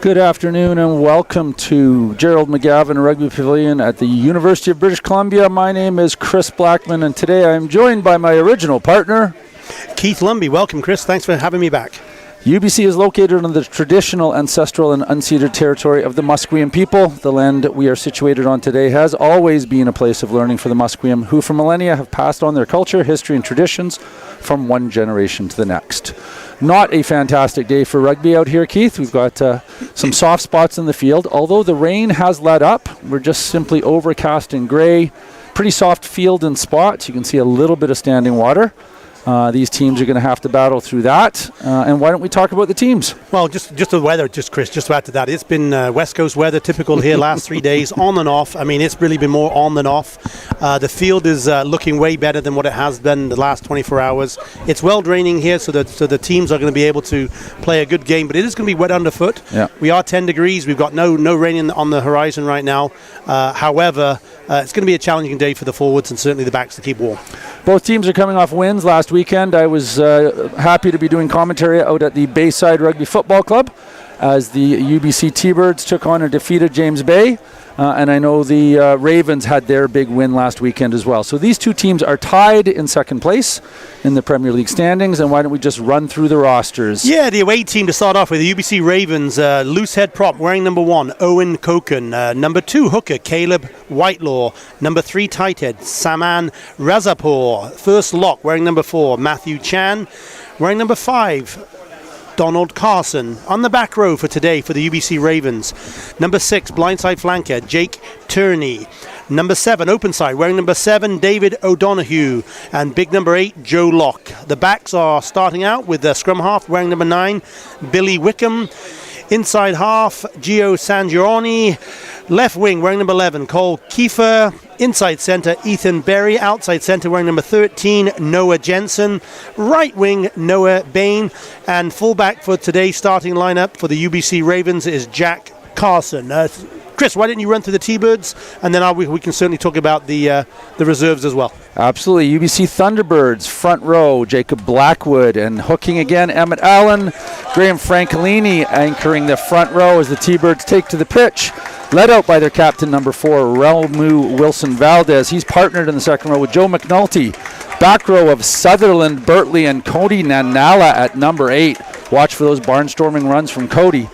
Good afternoon and welcome to Gerald McGavin Rugby Pavilion at the University of British Columbia. My name is Chris Blackman and today I am joined by my original partner, Keith Lumby. Welcome, Chris. Thanks for having me back. UBC is located on the traditional, ancestral and unceded territory of the Musqueam people. The land we are situated on today has always been a place of learning for the Musqueam, who for millennia have passed on their culture, history and traditions from one generation to the next. Not a fantastic day for rugby out here, Keith. We've got some soft spots in the field. Although the rain has let up, we're just simply overcast and gray. Pretty soft field in spots. You can see a little bit of standing water. These teams are going to have to battle through that. And why don't we talk about the teams? Well, just the weather, Chris, just to add to that. It's been West Coast weather, typical here last 3 days, on and off. I mean, it's really been more on than off. The field is looking way better than what it has been the last 24 hours. It's well draining here, so the teams are going to be able to play a good game, but it is going to be wet underfoot. Yeah. We are 10 degrees. We've got no rain on the horizon right now. However, it's going to be a challenging day for the forwards and certainly the backs to keep warm. Both teams are coming off wins last weekend. I was happy to be doing commentary out at the Bayside Rugby Football Club as the UBC T-Birds took on and defeated James Bay. And I know the Ravens had their big win last weekend as well. So these two teams are tied in second place in the Premier League standings. And why don't we just run through the rosters? Yeah, the away team to start off with, the UBC Ravens, loose head prop wearing number 1, Owen Koken. Number 2, hooker, Caleb Whitelaw. Number 3, tight head, Saman Razapur. First lock wearing number 4, Matthew Chan. Wearing number 5, Donald Carson. On the back row for today for the UBC Ravens, number 6, blindside flanker, Jake Turney. Number 7, open side, wearing number 7, David O'Donoghue. And big number 8, Joe Locke. The backs are starting out with the scrum half, wearing number 9, Billy Wickham. Inside half, Gio Sangiorni. Left wing, wearing number 11, Cole Kiefer. Inside centre, Ethan Berry. Outside centre, wearing number 13, Noah Jensen. Right wing, Noah Bain. And fullback for today's starting lineup for the UBC Ravens is Jack Carson. Chris, why didn't you run through the T-Birds? And then we can certainly talk about the reserves as well. Absolutely. UBC Thunderbirds, front row, Jacob Blackwood. And hooking again, Emmett Allen. Graham Francolini anchoring the front row as the T-Birds take to the pitch. Led out by their captain, number 4, Relmu Wilson Valdez. He's partnered in the second row with Joe McNulty. Back row of Sutherland, Bertley, and Cody Nanala at number 8. Watch for those barnstorming runs from Cody.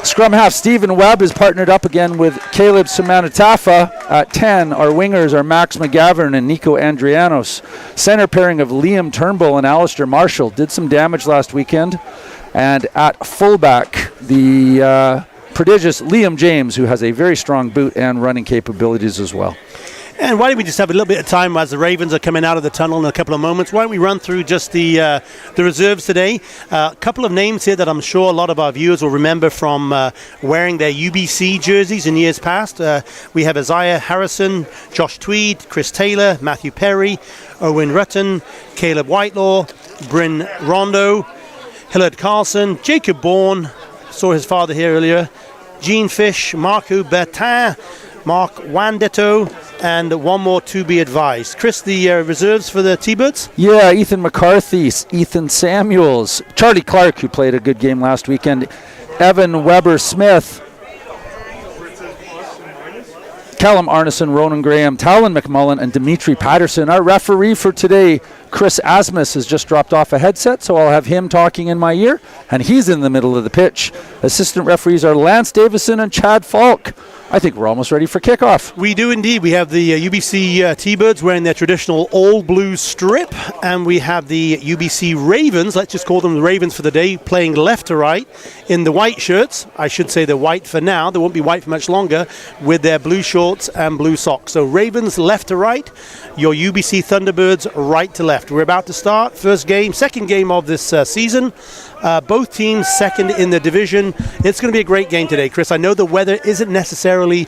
Scrum half Stephen Webb is partnered up again with Caleb Samanatafa at 10. Our wingers are Max McGavern and Nico Andrianos. Center pairing of Liam Turnbull and Alistair Marshall did some damage last weekend. And at fullback, the prodigious Liam James, who has a very strong boot and running capabilities as well. And why don't we just have a little bit of time as the Ravens are coming out of the tunnel in a couple of moments? Why don't we run through just the reserves today? A couple of names here that I'm sure a lot of our viewers will remember from wearing their UBC jerseys in years past. We have Isaiah Harrison, Josh Tweed, Chris Taylor, Matthew Perry, Owen Rutten, Caleb Whitelaw, Bryn Rondo, Hillard Carlson, Jacob Bourne, saw his father here earlier, Gene Fish, Marco Bertin, Mark Wandetto, and one more to be advised. Chris, the reserves for the T-Birds? Yeah, Ethan McCarthy, Ethan Samuels, Charlie Clark, who played a good game last weekend, Evan Weber-Smith, Callum Arneson, Ronan Graham, Talon McMullen, and Dimitri Patterson. Our referee for today, Chris Asmus, has just dropped off a headset, so I'll have him talking in my ear, and he's in the middle of the pitch. Assistant referees are Lance Davison and Chad Falk. I think we're almost ready for kickoff. We do indeed. We have the UBC T-Birds wearing their traditional all-blue strip, and we have the UBC Ravens, let's just call them the Ravens for the day, playing left to right in the white shirts. I should say they're white for now. They won't be white for much longer, with their blue shorts and blue socks. So Ravens left to right, your UBC Thunderbirds right to left. We're about to start. Second game of this season. Both teams second in the division. It's going to be a great game today, Chris. I know the weather isn't necessarily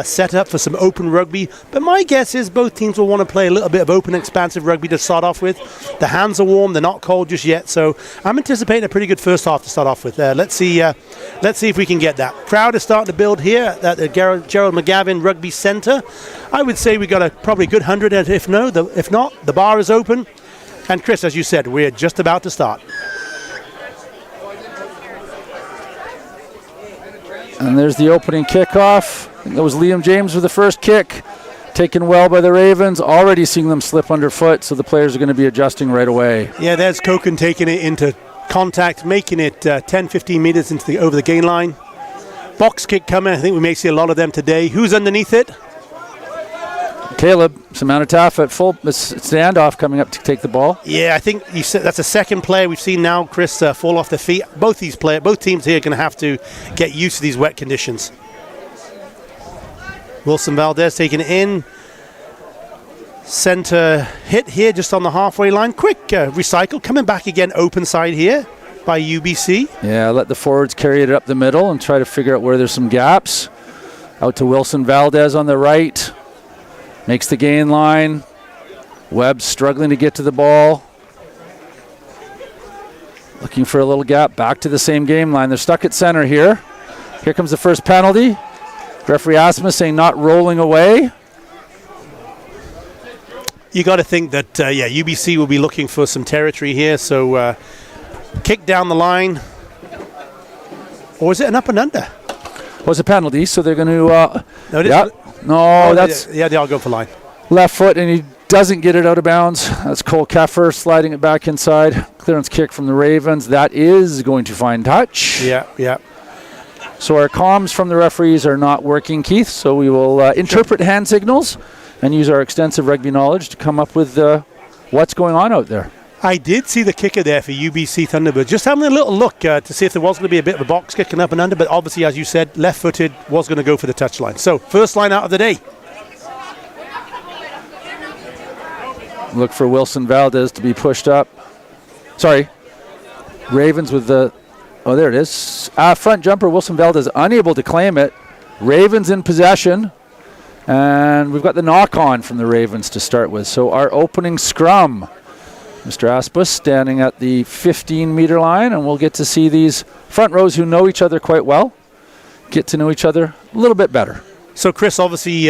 set up for some open rugby, but my guess is both teams will want to play a little bit of open, expansive rugby to start off with. The hands are warm. They're not cold just yet, so I'm anticipating a pretty good first half to start off with. Let's see if we can get that. Crowd is starting to build here at the Gerald McGavin Rugby Centre. I would say we got probably a good 100, if not, the bar is open. And Chris, as you said, we're just about to start. And there's the opening kickoff. I think that was Liam James with the first kick. Taken well by the Ravens. Already seeing them slip underfoot, so the players are going to be adjusting right away. Yeah, there's Koken taking it into contact, making it 10, 15 meters over the gain line. Box kick coming. I think we may see a lot of them today. Who's underneath it? Caleb Samanatafa at full standoff coming up to take the ball. Yeah, I think you said that's a second player we've seen now, Chris, fall off their feet. Both teams here are going to have to get used to these wet conditions. Wilson Valdez taking it in. Center hit here just on the halfway line. Quick recycle. Coming back again open side here by UBC. Yeah, let the forwards carry it up the middle and try to figure out where there's some gaps. Out to Wilson Valdez on the right. Makes the gain line. Webb struggling to get to the ball. Looking for a little gap. Back to the same game line. They're stuck at center here. Here comes the first penalty. Referee Asmus saying not rolling away. You got to think that, UBC will be looking for some territory here. So kick down the line. Or is it an up and under? Was a penalty, so they're going to... No, it yeah. is. No, that's... Yeah, they all go for line. Left foot, and he doesn't get it out of bounds. That's Cole Keffer sliding it back inside. Clearance kick from the Ravens. That is going to find touch. Yeah. So our comms from the referees are not working, Keith, so we will interpret hand signals and use our extensive rugby knowledge to come up with what's going on out there. I did see the kicker there for UBC Thunderbirds. Just having a little look to see if there was going to be a bit of a box kicking up and under, but obviously, as you said, left-footed was going to go for the touchline. So, first line out of the day. Look for Wilson Valdez to be pushed up. Sorry. Ravens with the... Oh, there it is. Front jumper, Wilson Valdez unable to claim it. Ravens in possession. And we've got the knock-on from the Ravens to start with. So our opening scrum. Mr. Aspus standing at the 15-meter line, and we'll get to see these front rows who know each other quite well get to know each other a little bit better. So, Chris, obviously,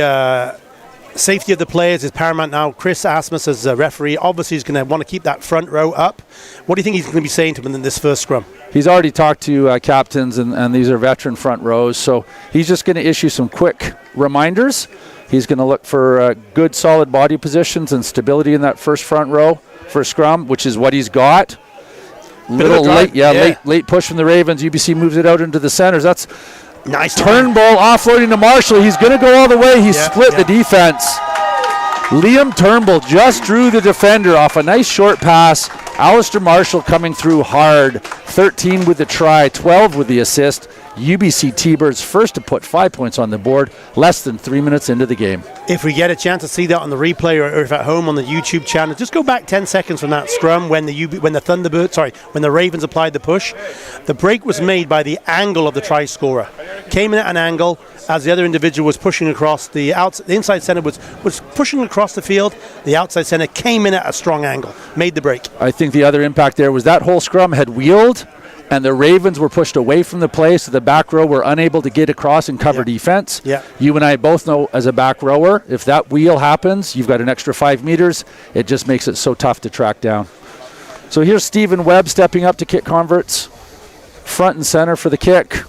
safety of the players is paramount now. Chris Asmus, as a referee, obviously is going to want to keep that front row up. What do you think he's going to be saying to them in this first scrum? He's already talked to captains, and these are veteran front rows, so he's just going to issue some quick reminders. He's going to look for good, solid body positions and stability in that first front row for scrum, which is what he's got. Little late push from the Ravens. UBC moves it out into the centers. That's nice Turnbull offloading to Marshall. He's going to go all the way. He split the defense. Liam Turnbull just drew the defender off a nice short pass. Alistair Marshall coming through hard. 13 with the try, 12 with the assist. UBC T-Birds first to put 5 points on the board less than 3 minutes into the game. If we get a chance to see that on the replay or if at home on the YouTube channel, just go back 10 seconds from that scrum when the Ravens applied the push. The break was made by the angle of the try scorer. Came in at an angle as the other individual was pushing across the inside center was pushing across the field. The outside center came in at a strong angle, made the break. I think the other impact there was that whole scrum had wheeled, and the Ravens were pushed away from the play, so the back row were unable to get across and cover defense. Yeah. You and I both know as a back rower, if that wheel happens, you've got an extra 5 meters. It just makes it so tough to track down. So here's Stephen Webb stepping up to kick converts. Front and center for the kick.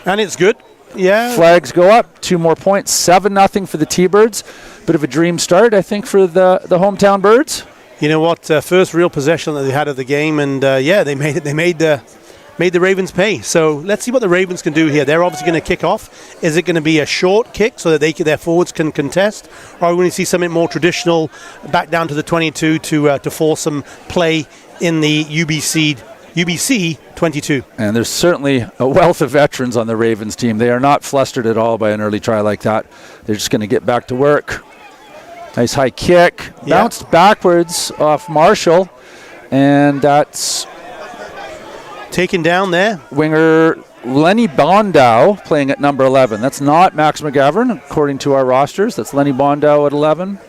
And it's good. Yeah. Flags go up. 2 more points. 7-0 for the T-Birds. Bit of a dream start, I think, for the hometown Birds. You know what? First real possession that they had of the game, and they made it. They made the Ravens pay. So let's see what the Ravens can do here. They're obviously going to kick off. Is it going to be a short kick so that their forwards can contest, or are we going to see something more traditional, back down to the 22 to force some play in the UBC 22? And there's certainly a wealth of veterans on the Ravens team. They are not flustered at all by an early try like that. They're just going to get back to work. Nice high kick. Bounced backwards off Marshall. And that's taken down there. Winger Lenny Bondow playing at number 11. That's not Max McGovern, according to our rosters. That's Lenny Bondow at 11.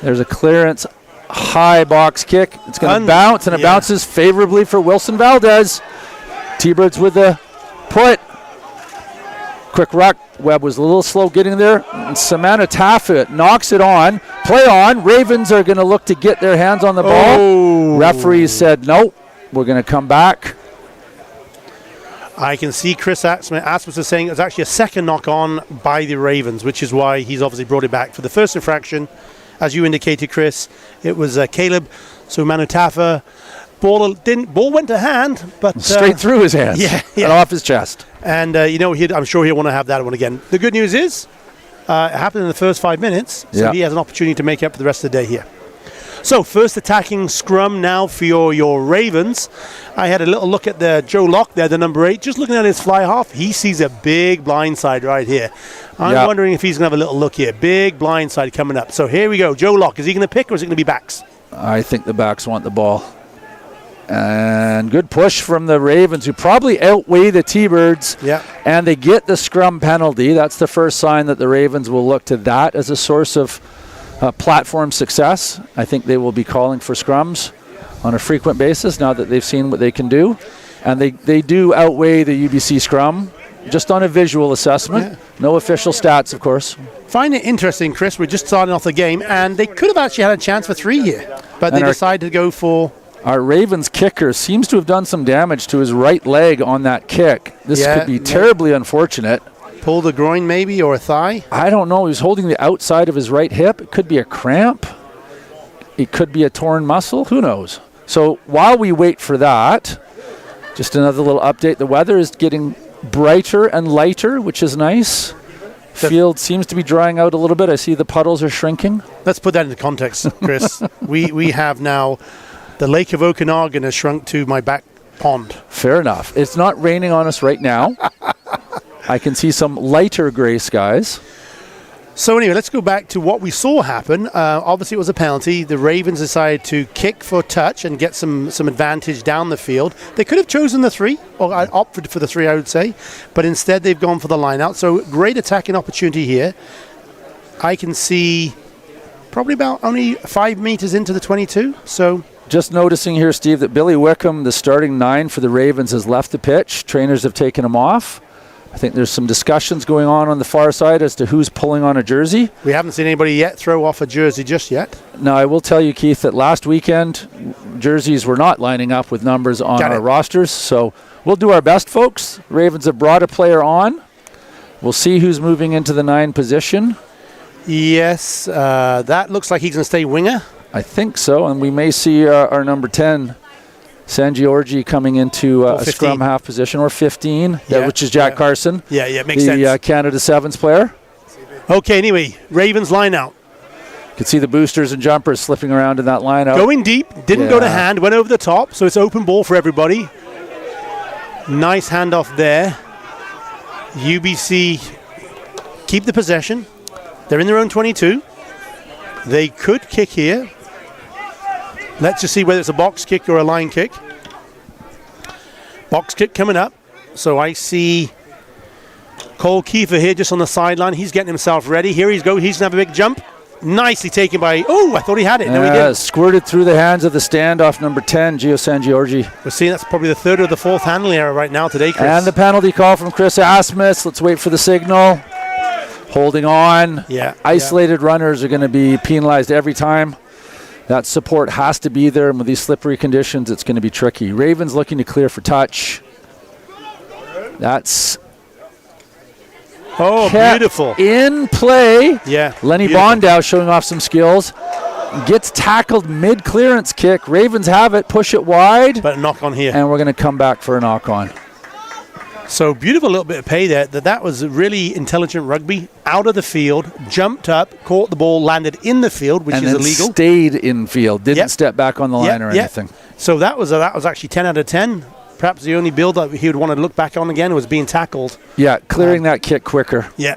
There's a clearance. High box kick. It's going to bounce, and it bounces favorably for Wilson Valdez. T-Birds with the put. Quick ruck. Webb was a little slow getting there. And Samantha Taffet knocks it on. Play on. Ravens are going to look to get their hands on the ball. Referees said, nope, we're going to come back. I can see Chris Asmus is saying it was actually a second knock on by the Ravens, which is why he's obviously brought it back. For the first infraction, as you indicated, Chris, it was Caleb Sumanutafa. Ball went to hand, but straight through his hands, and off his chest. And I'm sure he'll want to have that one again. The good news is, it happened in the first 5 minutes, so he has an opportunity to make up for the rest of the day here. So first attacking scrum now for your Ravens. I had a little look at the Joe Locke there, the number 8, just looking at his fly half. He sees a big blindside right here. I'm wondering if he's going to have a little look here. Big blindside coming up. So here we go. Joe Locke, is he going to pick or is it going to be backs? I think the backs want the ball. And good push from the Ravens, who probably outweigh the T-Birds. Yeah. And they get the scrum penalty. That's the first sign that the Ravens will look to that as a source of platform success. I think they will be calling for scrums on a frequent basis now that they've seen what they can do. And they do outweigh the UBC scrum, just on a visual assessment. No official stats, of course. Find it interesting, Chris. We're just starting off the game, and they could have actually had a chance for 3 here. But they decided to go for... Our Ravens kicker seems to have done some damage to his right leg on that kick. This could be terribly unfortunate. Pulled a groin maybe, or a thigh? I don't know. He was holding the outside of his right hip. It could be a cramp. It could be a torn muscle. Who knows? So while we wait for that, just another little update. The weather is getting brighter and lighter, which is nice. Field seems to be drying out a little bit. I see the puddles are shrinking. Let's put that into context, Chris. we have now the Lake of Okanagan has shrunk to my back pond. Fair enough. It's not raining on us right now. I can see some lighter gray skies. So anyway, let's go back to what we saw happen. Obviously, it was a penalty. The Ravens decided to kick for touch and get some advantage down the field. They could have chosen the 3, or opted for the 3, I would say. But instead, they've gone for the line out. So great attacking opportunity here. I can see probably about only 5 meters into the 22. So just noticing here, Steve, that Billy Wickham, the starting 9 for the Ravens, has left the pitch. Trainers have taken him off. I think there's some discussions going on the far side as to who's pulling on a jersey. We haven't seen anybody yet throw off a jersey just yet. Now, I will tell you, Keith, that last weekend, jerseys were not lining up with numbers on our rosters. So we'll do our best, folks. Ravens have brought a player on. We'll see who's moving into the 9 position. Yes, that looks like he's going to stay winger. I think so, and we may see our number 10, San Giorgi, coming into a scrum half position, or 15, which is Jack Carson. Yeah, makes sense. The Canada Sevens player. Okay, anyway, Ravens line out. You can see the boosters and jumpers slipping around in that line out. Going deep, didn't go to hand, went over the top, so it's open ball for everybody. Nice handoff there. UBC keep the possession. They're in their own 22. They could kick here. Let's just see whether it's a box kick or a line kick. Box kick coming up. So I see Cole Kiefer here just on the sideline. He's getting himself ready. Here he's going to have a big jump. Nicely taken by... Oh, I thought he had it. No, he didn't. Squirted through the hands of the standoff number 10, Gio San Giorgi. We're seeing that's probably the 3rd or the 4th handling error right now today, Chris. And the penalty call from Chris Asmus. Let's wait for the signal. Holding on. Isolated runners are going to be penalized every time. That support has to be there, and with these slippery conditions, it's going to be tricky. Ravens looking to clear for touch. That's beautiful. In play. Yeah. Lenny Bondow showing off some skills. Gets tackled mid-clearance kick. Ravens have it, push it wide. But a knock on here. And we're going to come back for a knock on. So beautiful little bit of pay there. That was really intelligent rugby. Out of the field, jumped up, caught the ball, landed in the field, which is illegal. And stayed in field, didn't step back on the line or anything. So that was actually 10 out of 10. Perhaps the only build that he would want to look back on again was being tackled. Yeah, clearing that kick quicker. Yeah.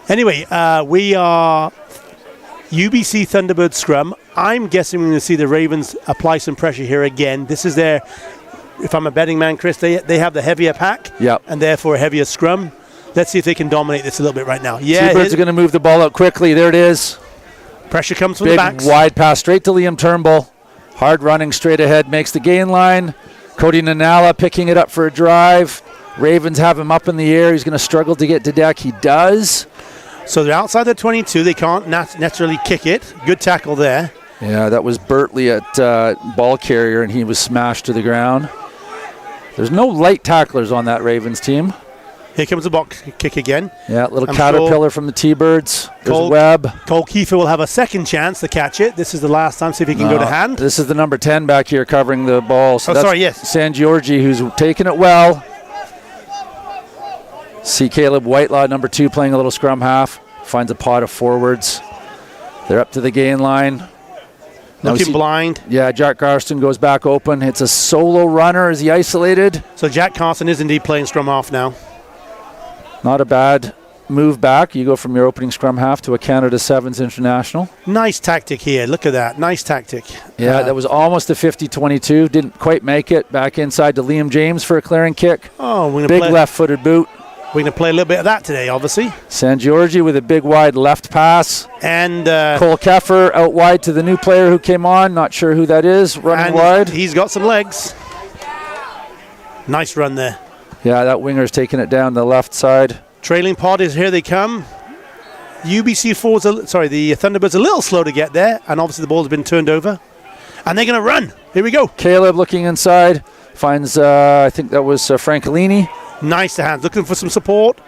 Anyway, we are UBC Thunderbirds scrum. I'm guessing we're going to see the Ravens apply some pressure here again. This is their... If I'm a betting man, Chris, they have the heavier pack and therefore a heavier scrum. Let's see if they can dominate this a little bit right now. T-Birds are going to move the ball out quickly. There it is. Pressure comes from the backs. Big wide pass straight to Liam Turnbull. Hard running straight ahead, makes the gain line. Cody Nanala picking it up for a drive. Ravens have him up in the air. He's going to struggle to get to deck. He does. So they're outside the 22. They can't necessarily kick it. Good tackle there. Yeah, that was Bertley at ball carrier, and he was smashed to the ground. There's no light tacklers on that Ravens team. Here comes the box kick again. Yeah, little caterpillar from the T-Birds. There's Webb. Cole Kiefer will have a second chance to catch it. This is the last time. See if he can go to hand. This is the number 10 back here covering the ball. So that's yes. San Giorgi, who's taking it well. See Caleb Whitelaw, number 2, playing a little scrum half. Finds a pot of forwards. They're up to the gain line. Looking blind. Yeah, Jack Garston goes back open. It's a solo runner. Is he isolated? So Jack Carson is indeed playing scrum half now. Not a bad move back. You go from your opening scrum half to a Canada Sevens international. Nice tactic here. Look at that. Nice tactic. Yeah, that was almost a 50-22. Didn't quite make it. Back inside to Liam James for a clearing kick. Oh, big left-footed boot. We're going to play a little bit of that today, obviously. San Giorgi with a big wide left pass. And Cole Keffer out wide to the new player who came on. Not sure who that is. Running wide. He's got some legs. Nice run there. Yeah, that winger's taking it down the left side. Trailing pod is here. They come. the Thunderbirds a little slow to get there, and obviously the ball's been turned over. And they're going to run. Here we go. Caleb looking inside. Finds, I think that was Francolini. Nice to hands. Looking for some support.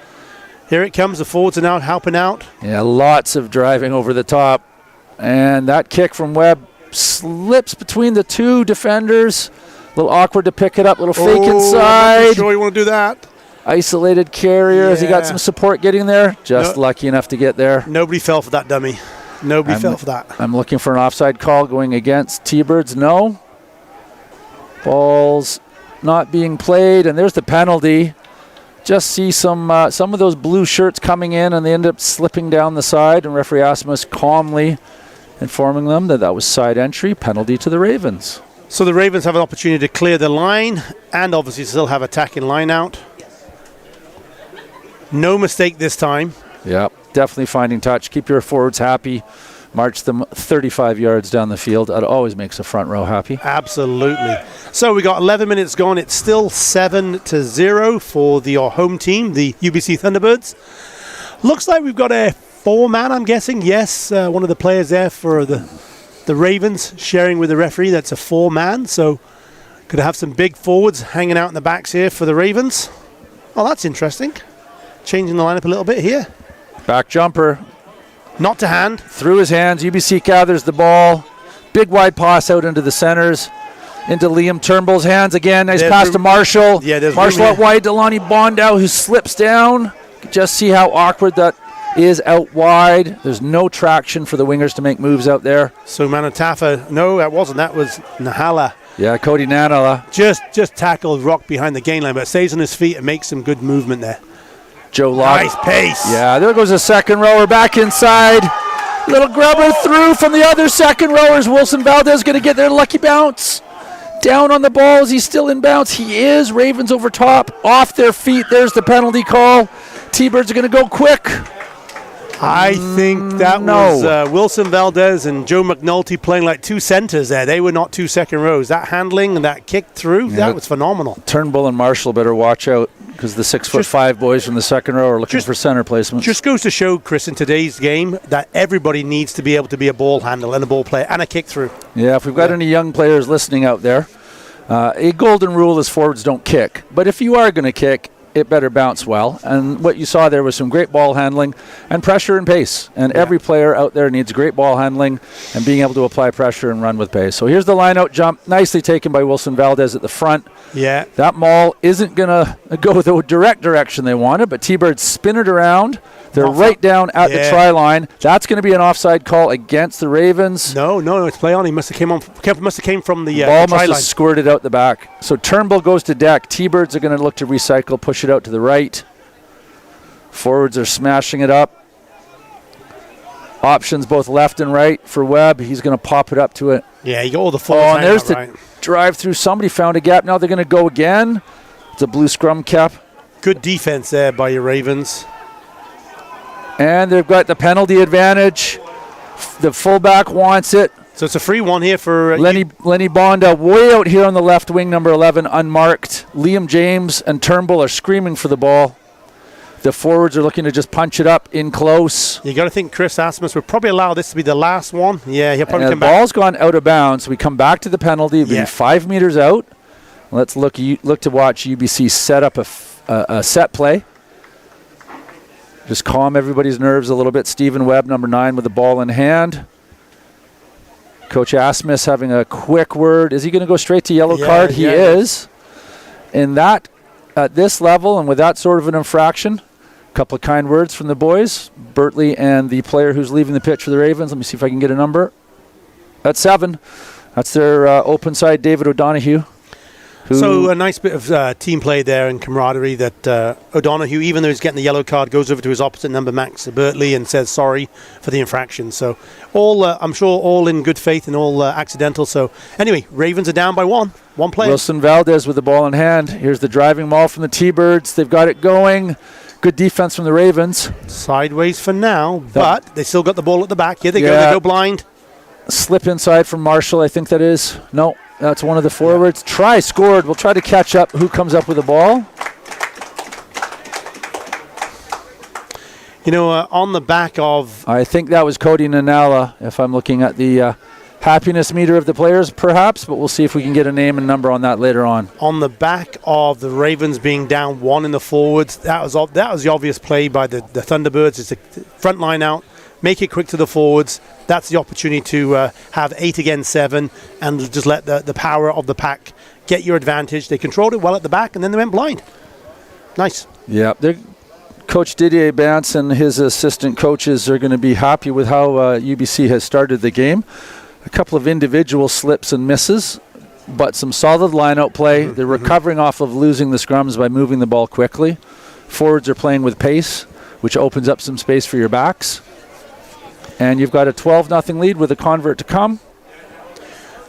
Here it comes. The forwards are now helping out. Yeah, lots of driving over the top. And that kick from Webb slips between the two defenders. A little awkward to pick it up. Little fake inside. I'm not sure you want to do that. Isolated carrier. Has he got some support getting there? Just lucky enough to get there. Nobody fell for that dummy. Nobody fell for that. I'm looking for an offside call going against T-Birds. No. Ball's not being played. And there's the penalty. Just see some of those blue shirts coming in, and they end up slipping down the side. And referee Asmus calmly informing them that that was side entry. Penalty to the Ravens. So the Ravens have an opportunity to clear the line and obviously still have attacking line out. No mistake this time. Yep, definitely finding touch. Keep your forwards happy. March them 35 yards down the field. That always makes the front row happy. Absolutely. So we got 11 minutes gone. It's still 7-0 for your home team, the UBC Thunderbirds. Looks like we've got a 4-man, I'm guessing. Yes, one of the players there for the Ravens sharing with the referee. That's a 4-man. So could have some big forwards hanging out in the backs here for the Ravens. Oh, that's interesting. Changing the lineup a little bit here. Back jumper. Not to hand. Through his hands. UBC gathers the ball. Big wide pass out into the centers. Into Liam Turnbull's hands again. Nice pass to Marshall. Yeah, Marshall out wide to Lonnie Bondow, who slips down. Just see how awkward that is out wide. There's no traction for the wingers to make moves out there. So Manatafa, no, that wasn't. That was Nahala. Yeah, Cody Nanala. Just tackled Rock behind the gain line, but stays on his feet and makes some good movement there. Joe Locke. Nice pace. Yeah, there goes a second rower back inside. Little grubber through from the other second rowers. Wilson Valdez going to get their lucky bounce. Down on the balls. He's still in bounce. He is. Ravens over top. Off their feet. There's the penalty call. T-Birds are going to go quick. I think that was Wilson Valdez and Joe McNulty playing like two centers there. They were not two second rows. That handling and that kick through, that was phenomenal. Turnbull and Marshall better watch out because the 6'5" boys from the second row are looking for center placement. Just goes to show, Chris, in today's game that everybody needs to be able to be a ball handler and a ball player and a kick through. Yeah, if we've got any young players listening out there, a golden rule is forwards don't kick. But if you are going to kick, it better bounce well. And what you saw there was some great ball handling and pressure and pace. And every player out there needs great ball handling and being able to apply pressure and run with pace. So here's the line-out jump, nicely taken by Wilson Valdez at the front. Yeah. That maul isn't going to go the direct direction they wanted, but T-Birds spin it around. They're right down at the try line. That's going to be an offside call against the Ravens. No, it's play on. He must have came from the ball try must line. have squirted out the back. So Turnbull goes to deck. T-Birds are going to look to recycle, push it out to the right. Forwards are smashing it up. Options both left and right for Webb. He's going to pop it up to it. Yeah, you got all the forwards. And there's the drive through. Somebody found a gap. Now they're going to go again. It's a blue scrum cap. Good defense there by your Ravens. And they've got the penalty advantage. The fullback wants it. So it's a free one here for Lenny Bonda way out here on the left wing, number 11, unmarked. Liam James and Turnbull are screaming for the ball. The forwards are looking to just punch it up in close. You got to think Chris Asmus would probably allow this to be the last one. Yeah, he'll probably come back. The ball's gone out of bounds. We come back to the penalty. It'll be 5 meters out. Let's look to watch UBC set up a set play. Just calm everybody's nerves a little bit. Stephen Webb, number 9, with the ball in hand. Coach Asmus having a quick word. Is he going to go straight to yellow card? He is. In that, at this level and with that sort of an infraction, a couple of kind words from the boys. Bertley and the player who's leaving the pitch for the Ravens. Let me see if I can get a number. That's 7. That's their open side, David O'Donoghue. So a nice bit of team play there and camaraderie that O'Donoghue, even though he's getting the yellow card, goes over to his opposite number, Max Bertley, and says sorry for the infraction. So all, I'm sure, all in good faith and all accidental. So anyway, Ravens are down by one player. Wilson Valdez with the ball in hand. Here's the driving maul from the T-Birds. They've got it going. Good defense from the Ravens. Sideways for now, but they still got the ball at the back. Here they go. They go blind. Slip inside from Marshall, I think that is. No, that's one of the forwards. Try scored. We'll try to catch up who comes up with the ball. You know, on the back of... I think that was Cody Nanala, if I'm looking at the happiness meter of the players, perhaps, but we'll see if we can get a name and number on that later on. On the back of the Ravens being down 1 in the forwards, that was the obvious play by the Thunderbirds. It's a front line out. Make it quick to the forwards. That's the opportunity to have 8 against 7 and just let the power of the pack get your advantage. They controlled it well at the back, and then they went blind. Nice. Yeah, Coach Didier Bance and his assistant coaches are going to be happy with how UBC has started the game. A couple of individual slips and misses, but some solid line-out play. They're recovering off of losing the scrums by moving the ball quickly. Forwards are playing with pace, which opens up some space for your backs. And you've got a 12-0 lead with a convert to come.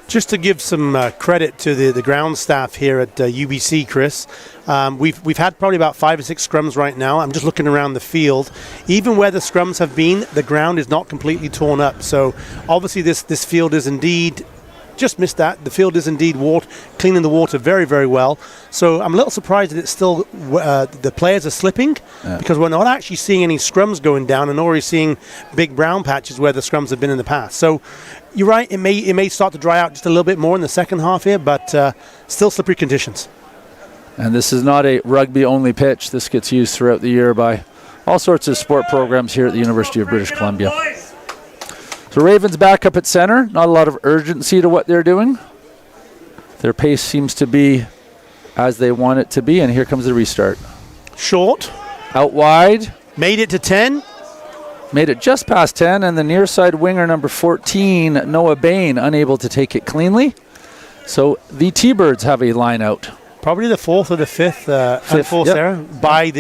Just to give some credit to the ground staff here at UBC, Chris, we've had probably about 5 or 6 scrums right now. I'm just looking around the field. Even where the scrums have been, the ground is not completely torn up. So obviously this field is indeed... Just missed that. The field is indeed cleaning the water very, very well. So I'm a little surprised that it's still the players are slipping because we're not actually seeing any scrums going down and already seeing big brown patches where the scrums have been in the past. So you're right. It may start to dry out just a little bit more in the second half here, but still slippery conditions. And this is not a rugby-only pitch. This gets used throughout the year by all sorts of sport programs here at the University of British Columbia. So Ravens back up at center. Not a lot of urgency to what they're doing. Their pace seems to be as they want it to be, and here comes the restart. Short. Out wide. Made it to 10. Made it just past 10, and the near side winger, number 14, Noah Bain, unable to take it cleanly. So the T-Birds have a line out. Probably the 4th or the 5th unforced error by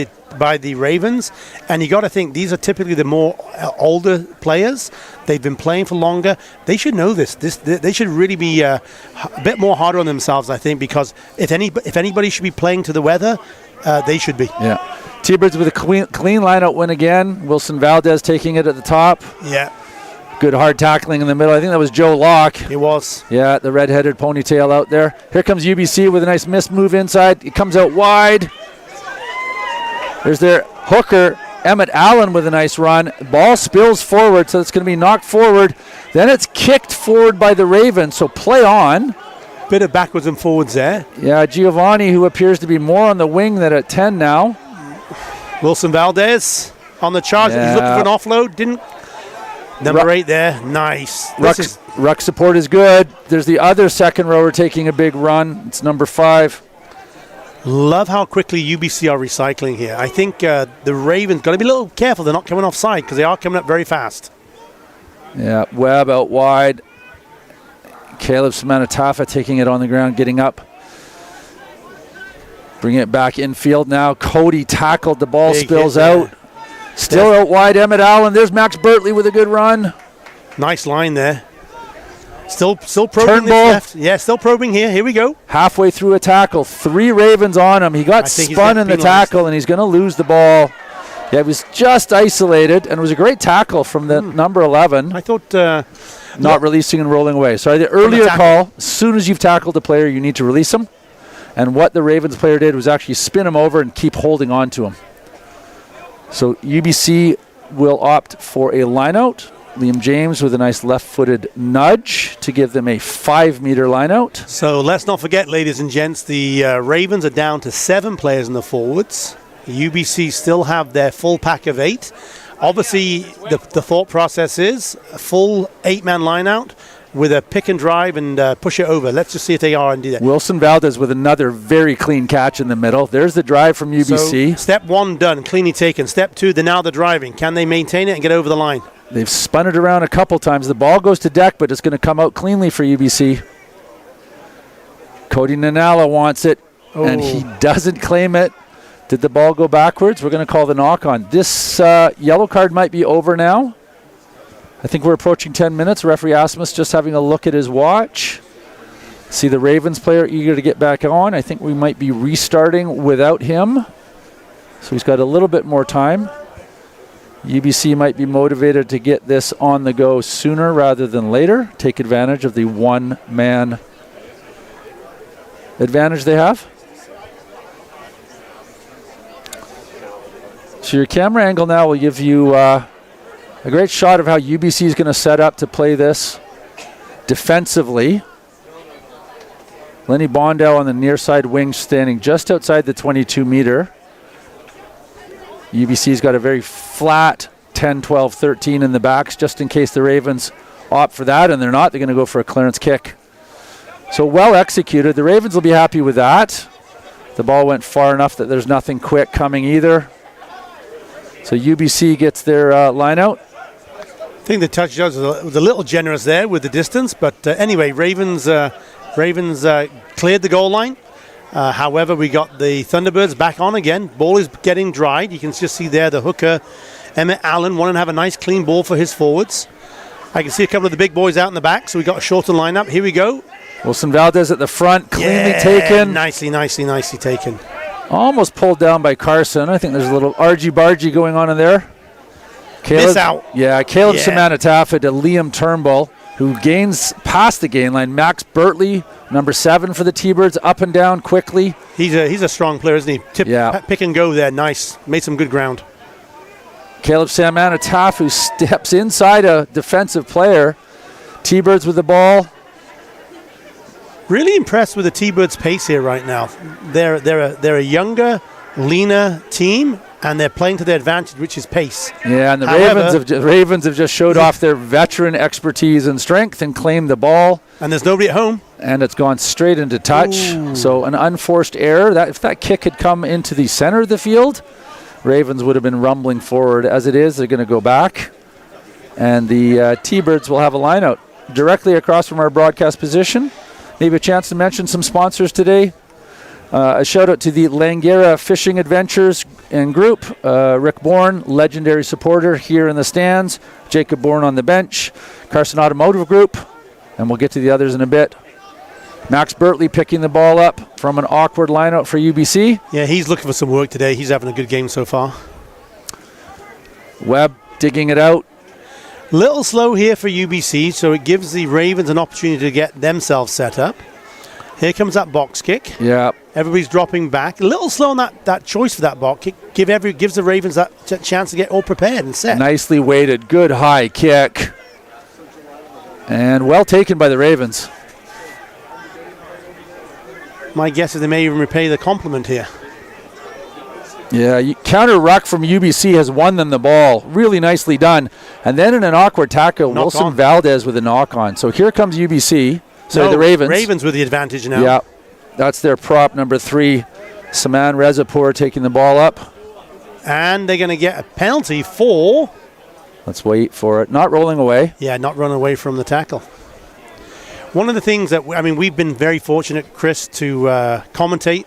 the Ravens. And you got to think these are typically the more older players. They've been playing for longer. They should know this. They should really be a bit more harder on themselves, I think, because if anybody should be playing to the weather, they should be. Yeah. T-Birds with a clean line-out win again. Wilson Valdez taking it at the top. Yeah. Good hard tackling in the middle. I think that was Joe Locke. It was. Yeah, the red-headed ponytail out there. Here comes UBC with a nice missed move inside. It comes out wide. There's their hooker, Emmett Allen, with a nice run. Ball spills forward, so it's going to be knocked forward. Then it's kicked forward by the Ravens, so play on. Bit of backwards and forwards there. Yeah, Giovanni, who appears to be more on the wing than at 10 now. Wilson Valdez on the charge. Yeah. He's looking for an offload. Didn't. Number 8 there. Nice. Ruck support is good. There's the other second rower taking a big run. It's number 5. Love how quickly UBC are recycling here. I think the Ravens got to be a little careful. They're not coming offside because they are coming up very fast. Yeah, Webb out wide. Caleb Samanatafa taking it on the ground, getting up. Bringing it back infield now. Cody tackled. The ball spills out. Still out wide, Emmett Allen. There's Max Bertley with a good run. Nice line there. Still probing left. Yeah, still probing here. Here we go. Halfway through a tackle. 3 Ravens on him. He got spun in the tackle, and he's going to lose the ball. Yeah, it was just isolated, and it was a great tackle from the number 11. I thought... not releasing and rolling away. Sorry, the earlier call, as soon as you've tackled a player, you need to release him. And what the Ravens player did was actually spin him over and keep holding on to him. So UBC will opt for a line out. Liam James with a nice left-footed nudge to give them a 5-meter line out. So let's not forget, ladies and gents, the Ravens are down to 7 players in the forwards. The UBC still have their full pack of 8. Obviously, the thought process is a full 8-man line out with a pick and drive and push it over. Let's just see if they are and do that. Wilson Valdez with another very clean catch in the middle. There's the drive from UBC. So step 1 done, cleanly taken. Step 2, now they're driving. Can they maintain it and get over the line? They've spun it around a couple times. The ball goes to deck, but it's going to come out cleanly for UBC. Cody Nanala wants it, and he doesn't claim it. Did the ball go backwards? We're going to call the knock on. This yellow card might be over now. I think we're approaching 10 minutes. Referee Asmus just having a look at his watch. See the Ravens player eager to get back on. I think we might be restarting without him. So he's got a little bit more time. UBC might be motivated to get this on the go sooner rather than later. Take advantage of the one-man advantage they have. So your camera angle now will give you a great shot of how UBC is going to set up to play this defensively. Lenny Bondell on the near side wing standing just outside the 22-meter. UBC's got a very flat 10, 12, 13 in the backs just in case the Ravens opt for that, and they're not. They're going to go for a clearance kick. So well executed. The Ravens will be happy with that. The ball went far enough that there's nothing quick coming either. So UBC gets their line out. I think the touch judge was a little generous there with the distance, but anyway, Ravens cleared the goal line. However, we got the Thunderbirds back on again. Ball is getting dried. You can just see there the hooker, Emmett Allen, wanting to have a nice clean ball for his forwards. I can see a couple of the big boys out in the back, so we got a shorter lineup. Here we go. Wilson Valdez at the front, cleanly taken. Nicely taken. Almost pulled down by Carson. I think there's a little argy-bargy going on in there. Miss out. Yeah, Caleb Samanatafa to Liam Turnbull, who gains past the gain line. Max Bertley, number 7 for the T-Birds, up and down quickly. He's a strong player, isn't he? Pick and go there. Nice. Made some good ground. Caleb Samanatafa, who steps inside a defensive player. T-Birds with the ball. Really impressed with the T-Birds' pace here right now. They're a younger, leaner team, and they're playing to their advantage, which is pace. Yeah, and the Ravens have just showed off their veteran expertise and strength and claimed the ball. And there's nobody at home. And it's gone straight into touch. Ooh. So an unforced error. If that kick had come into the center of the field, Ravens would have been rumbling forward. As it is, they're going to go back. And the T-Birds will have a line out directly across from our broadcast position. Maybe a chance to mention some sponsors today. A shout out to the Langara Fishing Adventures and Group. Rick Bourne, legendary supporter here in the stands. Jacob Bourne on the bench. Carson Automotive Group. And we'll get to the others in a bit. Max Bertley picking the ball up from an awkward lineout for UBC. Yeah, he's looking for some work today. He's having a good game so far. Webb digging it out. Little slow here for UBC, so it gives the Ravens an opportunity to get themselves set up. Here comes that box kick. Yeah. Everybody's dropping back. A little slow on that choice for that box kick. Gives the Ravens that chance to get all prepared and set. Nicely weighted. Good high kick. And well taken by the Ravens. My guess is they may even repay the compliment here. Yeah, counter ruck from UBC has won them the ball. Really nicely done. And then in an awkward tackle, Wilson Valdez with a knock on. So here comes UBC. So the Ravens. Ravens with the advantage now. Yeah, that's their prop number 3. Saman Rezapour taking the ball up. And they're going to get a penalty for... Let's wait for it. Not rolling away. Yeah, not running away from the tackle. One of the things that, we've been very fortunate, Chris, to commentate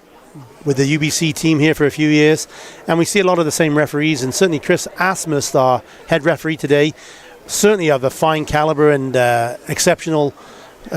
with the UBC team here for a few years, and we see a lot of the same referees, and certainly Chris Asmus, our head referee today, certainly of a fine caliber and exceptional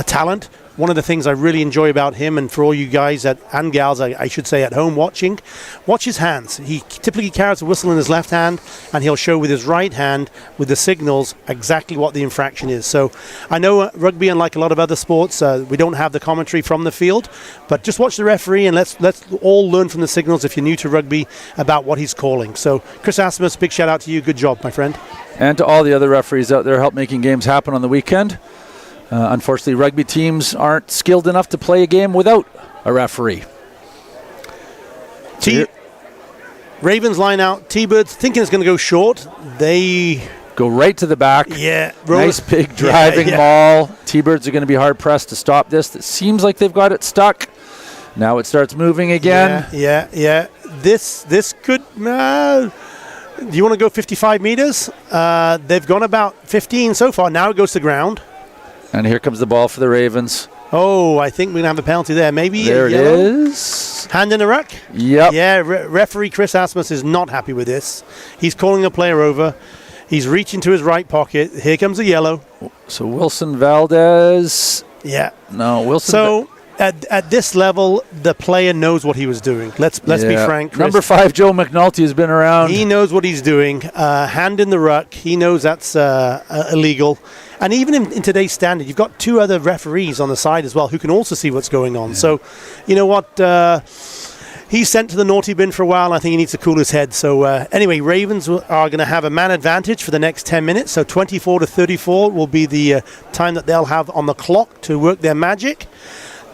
talent. one of the things I really enjoy about him, and for all you guys and gals, I should say, at home watching, watch his hands. He typically carries a whistle in his left hand, and he'll show with his right hand, with the signals, exactly what the infraction is. So I know rugby, unlike a lot of other sports, we don't have the commentary from the field, but just watch the referee, and let's all learn from the signals, if you're new to rugby, about what he's calling. So Chris Asmus, big shout out to you. Good job, my friend. And to all the other referees out there, help making games happen on the weekend. Unfortunately, rugby teams aren't skilled enough to play a game without a referee. Ravens line out. T-Birds thinking it's going to go short. They go right to the back. Yeah. Nice big driving ball. T-Birds are going to be hard-pressed to stop this. It seems like they've got it stuck. Now it starts moving again. Yeah. This could... do you want to go 55 meters? They've gone about 15 so far. Now it goes to ground. And here comes the ball for the Ravens. Oh, I think we're going to have a penalty there. Maybe there it is. Hand in the ruck? Yep. Yeah, referee Chris Asmus is not happy with this. He's calling a player over. He's reaching to his right pocket. Here comes a yellow. So Wilson Valdez. Yeah. No, Wilson. So at this level, the player knows what he was doing. Let's be frank, Chris. Number 5, Joe McNulty, has been around. He knows what he's doing. Hand in the ruck. He knows that's illegal. And even in today's standard, you've got 2 other referees on the side as well who can also see what's going on. Yeah. So, you know what? He's sent to the naughty bin for a while. I think he needs to cool his head. So, anyway, Ravens are going to have a man advantage for the next 10 minutes. So, 24-34 will be the time that they'll have on the clock to work their magic.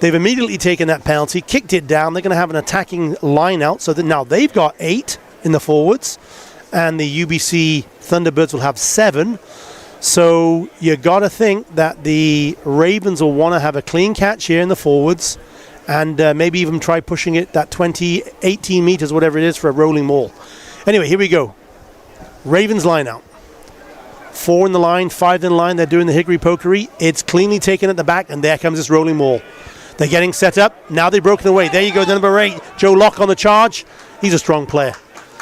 They've immediately taken that penalty, kicked it down. They're going to have an attacking line out. So that now they've got 8 in the forwards, and the UBC Thunderbirds will have 7. So you got to think that the Ravens will want to have a clean catch here in the forwards, and maybe even try pushing it that 18 meters, whatever it is, for a rolling maul. Anyway, here we go. Ravens line out. 4 in the line, 5 in the line. They're doing the hickory pokery. It's cleanly taken at the back, and there comes this rolling maul. They're getting set up. Now they've broken away. There you go, number 8. Joe Locke on the charge. He's a strong player.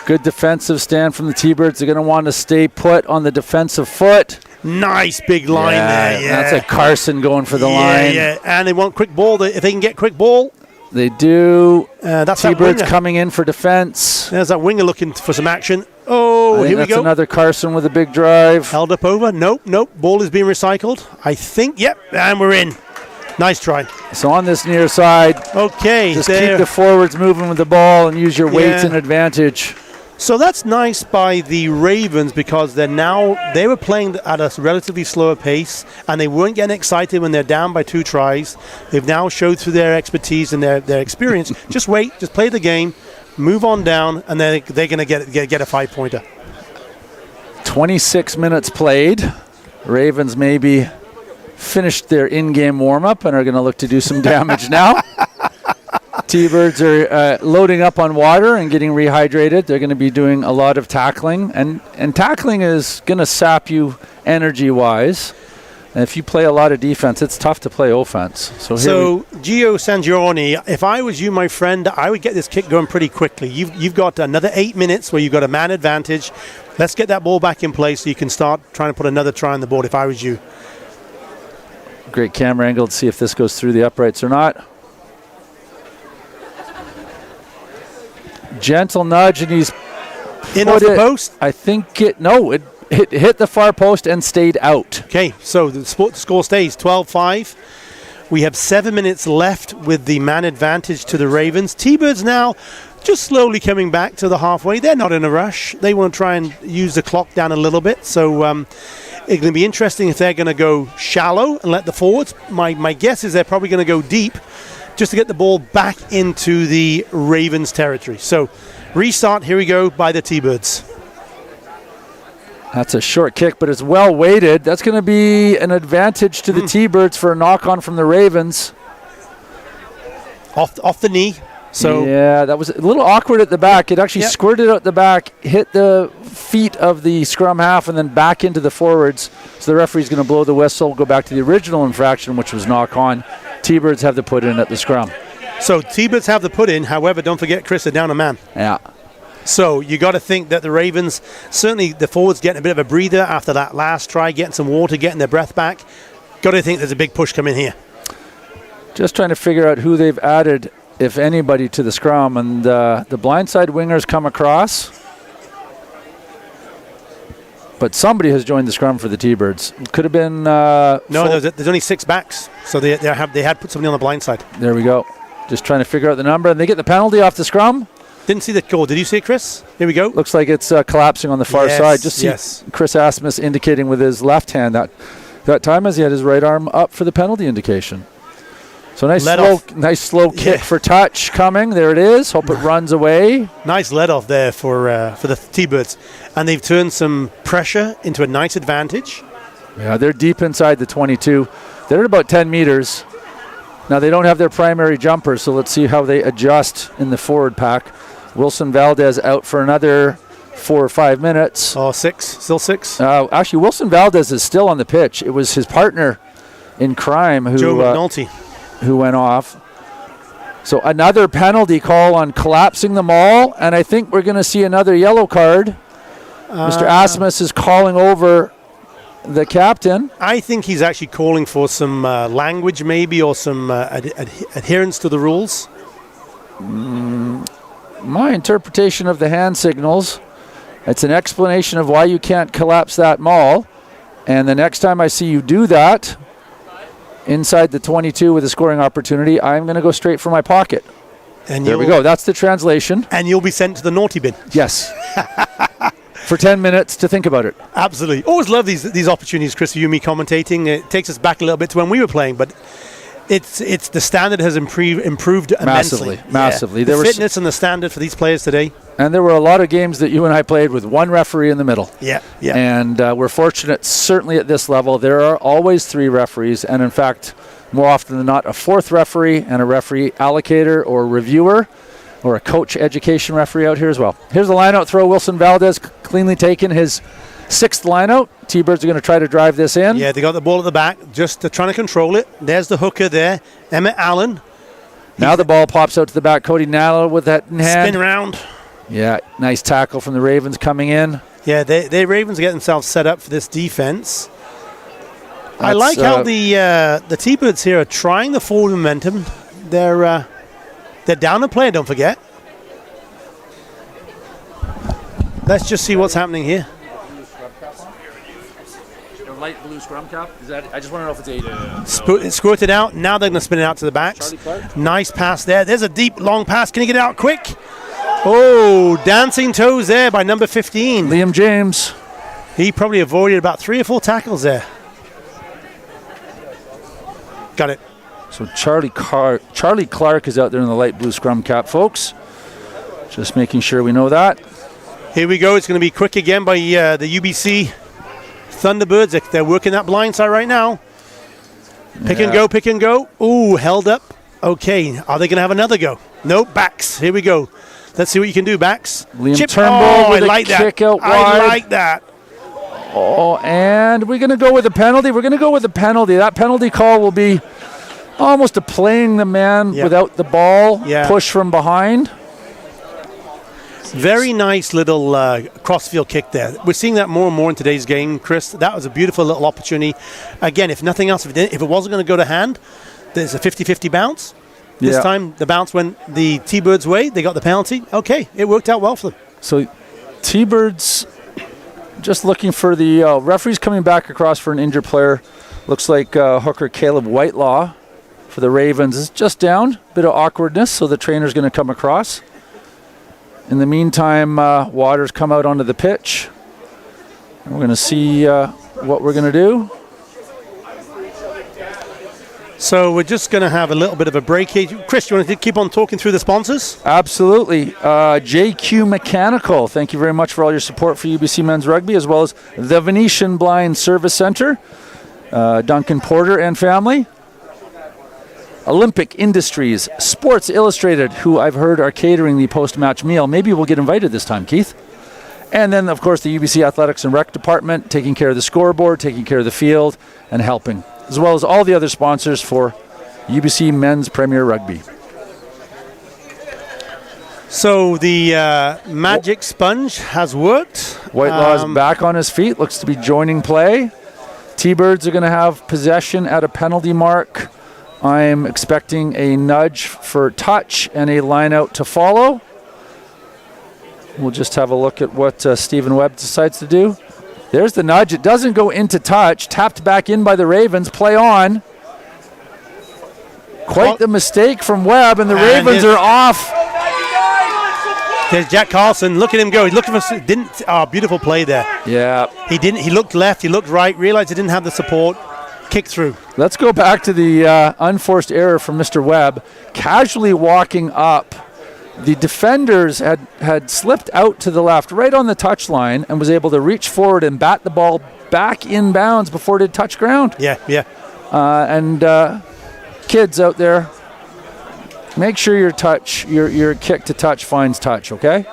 Good defensive stand from the T-Birds. They're going to want to stay put on the defensive foot. Nice big line there. Yeah. That's a Carson going for the line. Yeah, and they want quick ball. If they can get quick ball. They do. That's T-Birds coming in for defense. There's that winger looking for some action. Oh, here we go. That's another Carson with a big drive. Held up over. Nope. Ball is being recycled. I think. Yep. And we're in. Nice try. So on this near side. Okay. Just keep the forwards moving with the ball and use your weights and advantage. So that's nice by the Ravens, because they were playing at a relatively slower pace, and they weren't getting excited when they're down by 2 tries. They've now showed through their expertise and their experience. Just wait, just play the game, move on down, and then they're going to get a 5-pointer. 26 minutes played. Ravens maybe finished their in-game warm-up and are going to look to do some damage now. T-Birds are loading up on water and getting rehydrated. They're going to be doing a lot of tackling. And tackling is going to sap you energy-wise. And if you play a lot of defense, it's tough to play offense. So Gio Sangiorni, if I was you, my friend, I would get this kick going pretty quickly. You've got another 8 minutes where you've got a man advantage. Let's get that ball back in place so you can start trying to put another try on the board if I was you. Great camera angle to see if this goes through the uprights or not. Gentle nudge, and he's in off the post. I think it hit the far post and stayed out. Okay, so the score stays 12-5. We have 7 minutes left with the man advantage to the Ravens. T-Birds now just slowly coming back to the halfway. They're not in a rush. They want to try and use the clock down a little bit. So it's going to be interesting if they're going to go shallow and let the forwards. My guess is they're probably going to go deep, just to get the ball back into the Ravens territory. So restart, here we go, by the T-Birds. That's a short kick, but it's well weighted. That's going to be an advantage to the T-Birds for a knock-on from the Ravens. Off the knee. So yeah, that was a little awkward at the back. It actually squirted out the back, hit the feet of the scrum half, and then back into the forwards. So the referee's going to blow the whistle, go back to the original infraction, which was knock-on. T-Birds have the put-in at the scrum. So T-Birds have the put-in. However, don't forget, Chris, they're down a man. Yeah. So you got to think that the Ravens, certainly the forwards getting a bit of a breather after that last try, getting some water, getting their breath back. Got to think there's a big push coming here. Just trying to figure out who they've added, if anybody, to the scrum. And the blindside wingers come across. But somebody has joined the scrum for the T-Birds. Could have been... no, there's only 6 backs. So they had put somebody on the blind side. There we go. Just trying to figure out the number. And they get the penalty off the scrum. Didn't see the goal. Did you see it, Chris? Here we go. Looks like it's collapsing on the far side. Just see Chris Asmus indicating with his left hand that time as he had his right arm up for the penalty indication. So nice slow kick for touch coming. There it is. Hope it runs away. Nice let off there for the T-Birds. And they've turned some pressure into a nice advantage. Yeah, they're deep inside the 22. They're at about 10 meters. Now they don't have their primary jumper, so let's see how they adjust in the forward pack. Wilson Valdez out for another 4 or 5 minutes. Oh, 6. Still 6. Actually, Wilson Valdez is still on the pitch. It was his partner in crime Joe McNulty. Who went off. So another penalty call on collapsing the maul, and I think we're going to see another yellow card. Mr. Asmus is calling over the captain. I think he's actually calling for some language maybe, or some adherence to the rules. My interpretation of the hand signals, it's an explanation of why you can't collapse that maul. And the next time I see you do that, inside the 22 with a scoring opportunity, I'm going to go straight for my pocket. And there we go. That's the translation. And you'll be sent to the naughty bin. Yes. For 10 minutes to think about it. Absolutely. Always love these opportunities, Chris, you and me commentating. It takes us back a little bit to when we were playing, but it's the standard has improved immensely. Massively. Yeah. The fitness and the standard for these players today. And there were a lot of games that you and I played with one referee in the middle. Yeah. And we're fortunate, certainly at this level, there are always 3 referees, and in fact, more often than not, a 4th referee and a referee allocator or reviewer or a coach education referee out here as well. Here's the line-out throw. Wilson Valdez cleanly taken his 6th line-out. T-Birds are going to try to drive this in. Yeah, they got the ball at the back, just trying to control it. There's the hooker there, Emmett Allen. Now the ball pops out to the back. Cody Nalla with that in hand. Spin around. Yeah, nice tackle from the Ravens coming in. Yeah, they Ravens get themselves set up for this defense. I like how the T-Birds here are trying the forward momentum. They're down a player, don't forget. Let's just see what's happening here. Light blue scrum cap. Is that? I just want to know if it's 8. It's squirted out. Now they're going to spin it out to the backs. Nice pass there. There's a deep, long pass. Can he get it out quick? Oh, dancing toes there by number 15. Liam James. He probably avoided about 3 or 4 tackles there. Got it. So Charlie Clark is out there in the light blue scrum cap, folks. Just making sure we know that. Here we go. It's going to be quick again by the UBC Thunderbirds. They're working that blind side right now. Pick and go. Ooh, held up. Okay, are they going to have another go? Nope, backs. Here we go. Let's see what you can do, backs. Liam Turnbull with a kick out wide. I like that. Oh, and we're going to go with a penalty. That penalty call will be almost a playing the man without the ball, push from behind. Very nice little crossfield kick there. We're seeing that more and more in today's game, Chris. That was a beautiful little opportunity. Again, if nothing else, if it wasn't going to go to hand, there's a 50-50 bounce. This time, the bounce went the T-Birds' way. They got the penalty. Okay, it worked out well for them. So T-Birds just looking for the referees coming back across for an injured player. Looks like hooker Caleb Whitelaw for the Ravens is just down. Bit of awkwardness, so the trainer's going to come across. In the meantime, Waters come out onto the pitch. And we're going to see what we're going to do. So we're just going to have a little bit of a break here. Chris, you want to keep on talking through the sponsors? Absolutely. JQ Mechanical, thank you very much for all your support for UBC Men's Rugby, as well as the Venetian Blind Service Center, Duncan Porter and family. Olympic Industries, Sports Illustrated, who I've heard are catering the post-match meal. Maybe we'll get invited this time, Keith. And then, of course, the UBC Athletics and Rec Department, taking care of the scoreboard, taking care of the field, and helping, as well as all the other sponsors for UBC Men's Premier Rugby. So the magic sponge has worked. Whitelaw's back on his feet, looks to be joining play. T-Birds are going to have possession at a penalty mark I'm expecting a nudge for touch and a line out to follow. We'll just have a look at what Stephen Webb decides to do. There's the nudge. It doesn't go into touch. Tapped back in by the Ravens. Play on. Quite the mistake from Webb, and the Ravens are off. There's Jack Carlson. Look at him go. He's looking for beautiful play there. Yeah. He looked left. He looked right. Realized he didn't have the support. Kick through. Let's go back to the unforced error from Mr. Webb. Casually walking up. The defenders had slipped out to the left right on the touchline and was able to reach forward and bat the ball back in bounds before it had touched ground. Yeah. Kids out there, make sure your kick to touch finds touch, okay?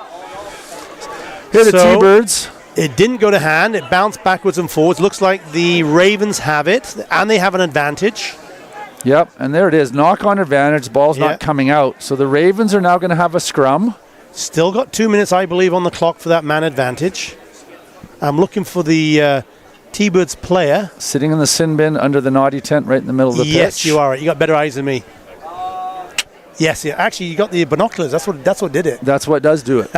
Here the T-Birds. It didn't go to hand. It bounced backwards and forwards. Looks like the Ravens have it, and they have an advantage. Yep, and there it is. Knock-on advantage. The ball's not coming out. So the Ravens are now going to have a scrum. Still got 2 minutes, I believe, on the clock for that man advantage. I'm looking for the T-Birds player. Sitting in the sin bin under the naughty tent right in the middle of the pitch. Yes, you are. You got better eyes than me. Yes, yeah. Actually, you got the binoculars. That's what did it. That's what does do it.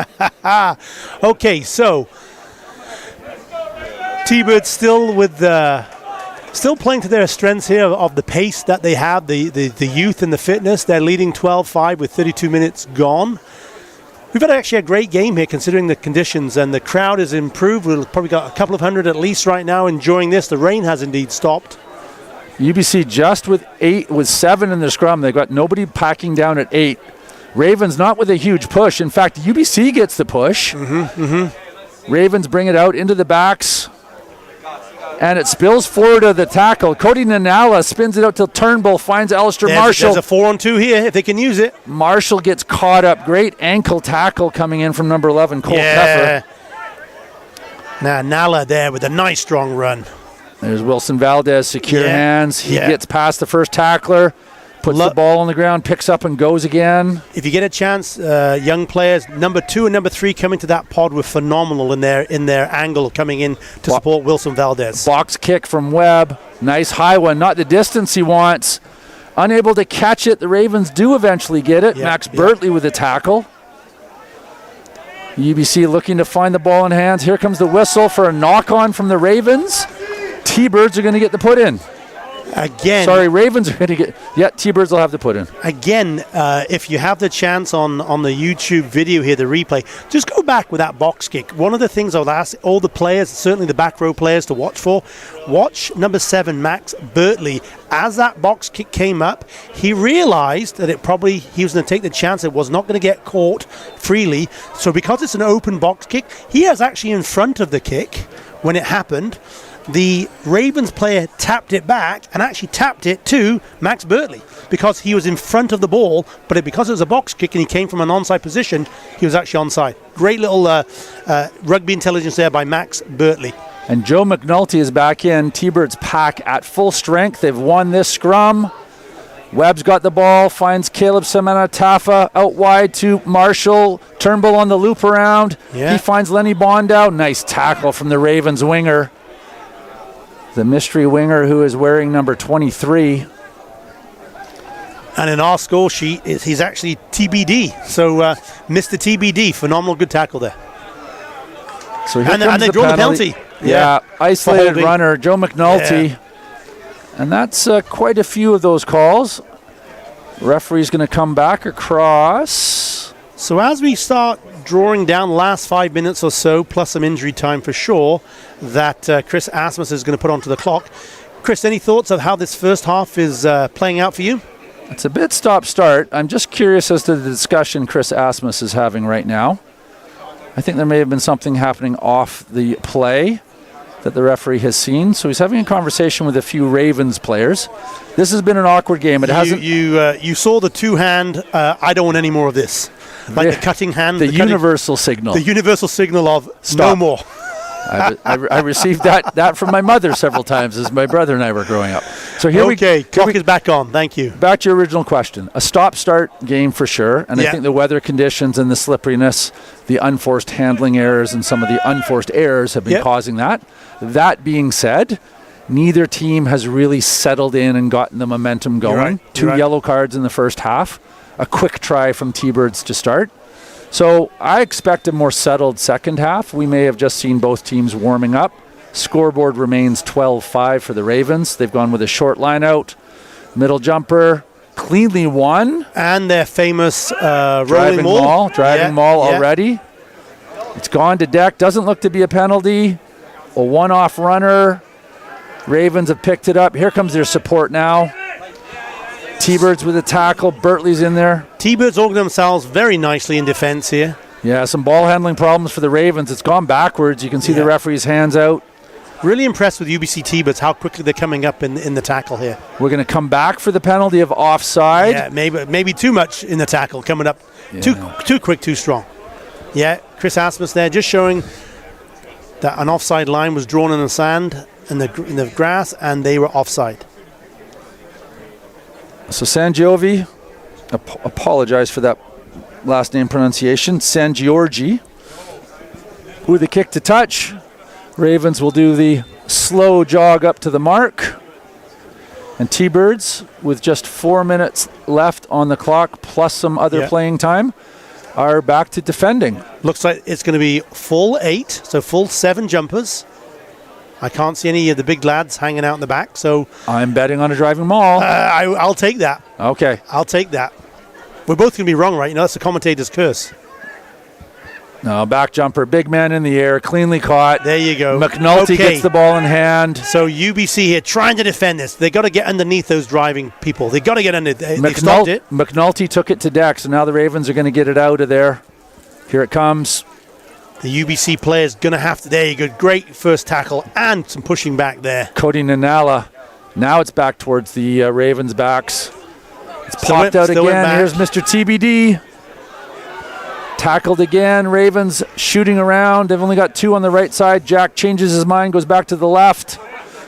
Okay, so T-Birds still playing to their strengths here of the pace that they have, the youth and the fitness. They're leading 12-5 with 32 minutes gone. We've had actually a great game here considering the conditions, and the crowd has improved. We've probably got a couple of hundred at least right now enjoying this. The rain has indeed stopped. UBC just with 7 in their scrum. They've got nobody packing down at 8. Ravens not with a huge push. In fact, UBC gets the push. Ravens bring it out into the backs. And it spills forward to the tackle. Cody Nanala spins it out till Turnbull finds Alistair Marshall. There's a 4-on-2 here if they can use it. Marshall gets caught up. Great ankle tackle coming in from number 11, Cole Peffer. Now Nala there with a nice strong run. There's Wilson Valdez, secure hands. He gets past the first tackler, puts the ball on the ground, picks up and goes again. If you get a chance, young players, number 2 and number 3 coming to that pod were phenomenal in their angle coming in to support Wilson Valdez. Box kick from Webb. Nice high one, not the distance he wants. Unable to catch it. The Ravens do eventually get it. Max Bertley with the tackle. UBC looking to find the ball in hands. Here comes the whistle for a knock-on from the Ravens. T-Birds are going to get the put in. Again. Sorry, Ravens are going to get... Yeah, T-Birds will have to put in. Again, if you have the chance on the YouTube video here, the replay, just go back with that box kick. One of the things I'll ask all the players, certainly the back row players, to watch for, watch number 7, Max Bertley. As that box kick came up, he realized that he was going to take the chance. It was not going to get caught freely. So because it's an open box kick, he is actually in front of the kick when it happened. The Ravens player tapped it back and actually tapped it to Max Bertley because he was in front of the ball, but because it was a box kick and he came from an onside position, he was actually onside. Great little rugby intelligence there by Max Bertley. And Joe McNulty is back in. T-Birds pack at full strength. They've won this scrum. Webb's got the ball, finds Caleb Semanatafa out wide to Marshall. Turnbull on the loop around. He finds Lenny Bondow. Nice tackle from the Ravens winger. The mystery winger who is wearing number 23. And in our score sheet, he's actually TBD. So Mr. TBD, phenomenal good tackle there. So here and they draw the penalty. Yeah, isolated runner, Joe McNulty. Yeah. And that's quite a few of those calls. Referee's going to come back across. So as we start drawing down the last 5 minutes or so, plus some injury time for sure, that Chris Asmus is going to put onto the clock. Chris, any thoughts of how this first half is playing out for you? It's a bit stop-start. I'm just curious as to the discussion Chris Asmus is having right now. I think there may have been something happening off the play that the referee has seen. So he's having a conversation with a few Ravens players. This has been an awkward game. It hasn't. You saw the two-hand, I don't want any more of this. Like the cutting hand. The universal signal. The universal signal of stop. No more. I received that from my mother several times as my brother and I were growing up. So clock is back on. Thank you. Back to your original question. A stop-start game for sure, and I think the weather conditions and the slipperiness, the unforced handling errors and some of the unforced errors have been causing that. That being said, Neither team has really settled in and gotten the momentum going. Right. Two yellow cards in the first half. A quick try from T-Birds to start. So I expect a more settled second half. We may have just seen both teams warming up. Scoreboard remains 12-5 for the Ravens. They've gone with a short line out. Middle jumper, cleanly won. And their famous rolling Driving maul. maul already. It's gone to deck. Doesn't look to be a penalty. A one-off runner. Ravens have picked it up. Here comes their support now. T-Birds with a tackle. Bertley's in there. T-Birds organize themselves very nicely in defense here. Yeah, some ball handling problems for the Ravens. It's gone backwards. You can see the referee's hands out. Really impressed with UBC T-Birds, how quickly they're coming up in the tackle here. We're going to come back for the penalty of offside. Yeah, maybe too much in the tackle, coming up too quick, too strong. Yeah, Chris Asmus there just showing that an offside line was drawn in the sand, in the grass, and they were offside. So Sangiorgi, apologize for that last name pronunciation, Sangiorgi, with a kick to touch. Ravens will do the slow jog up to the mark. And T-Birds, with just 4 minutes left on the clock, plus some other playing time, are back to defending. Looks like it's going to be full 8, so full 7 jumpers. I can't see any of the big lads hanging out in the back, so... I'm betting on a driving maul. I'll take that. Okay. I'll take that. We're both going to be wrong, right? That's the commentator's curse. No, back jumper, big man in the air, cleanly caught. There you go. McNulty gets the ball in hand. So UBC here trying to defend this. They got to get underneath those driving people. They got to get under. They stopped it. McNulty took it to deck, so now the Ravens are going to get it out of there. Here it comes. The UBC player's going to have to. There you go. Great first tackle and some pushing back there. Cody Nanala. Now it's back towards the Ravens' backs. It's popped out again. Here's Mr. TBD. Tackled again. Ravens shooting around. They've only got 2 on the right side. Jack changes his mind, goes back to the left.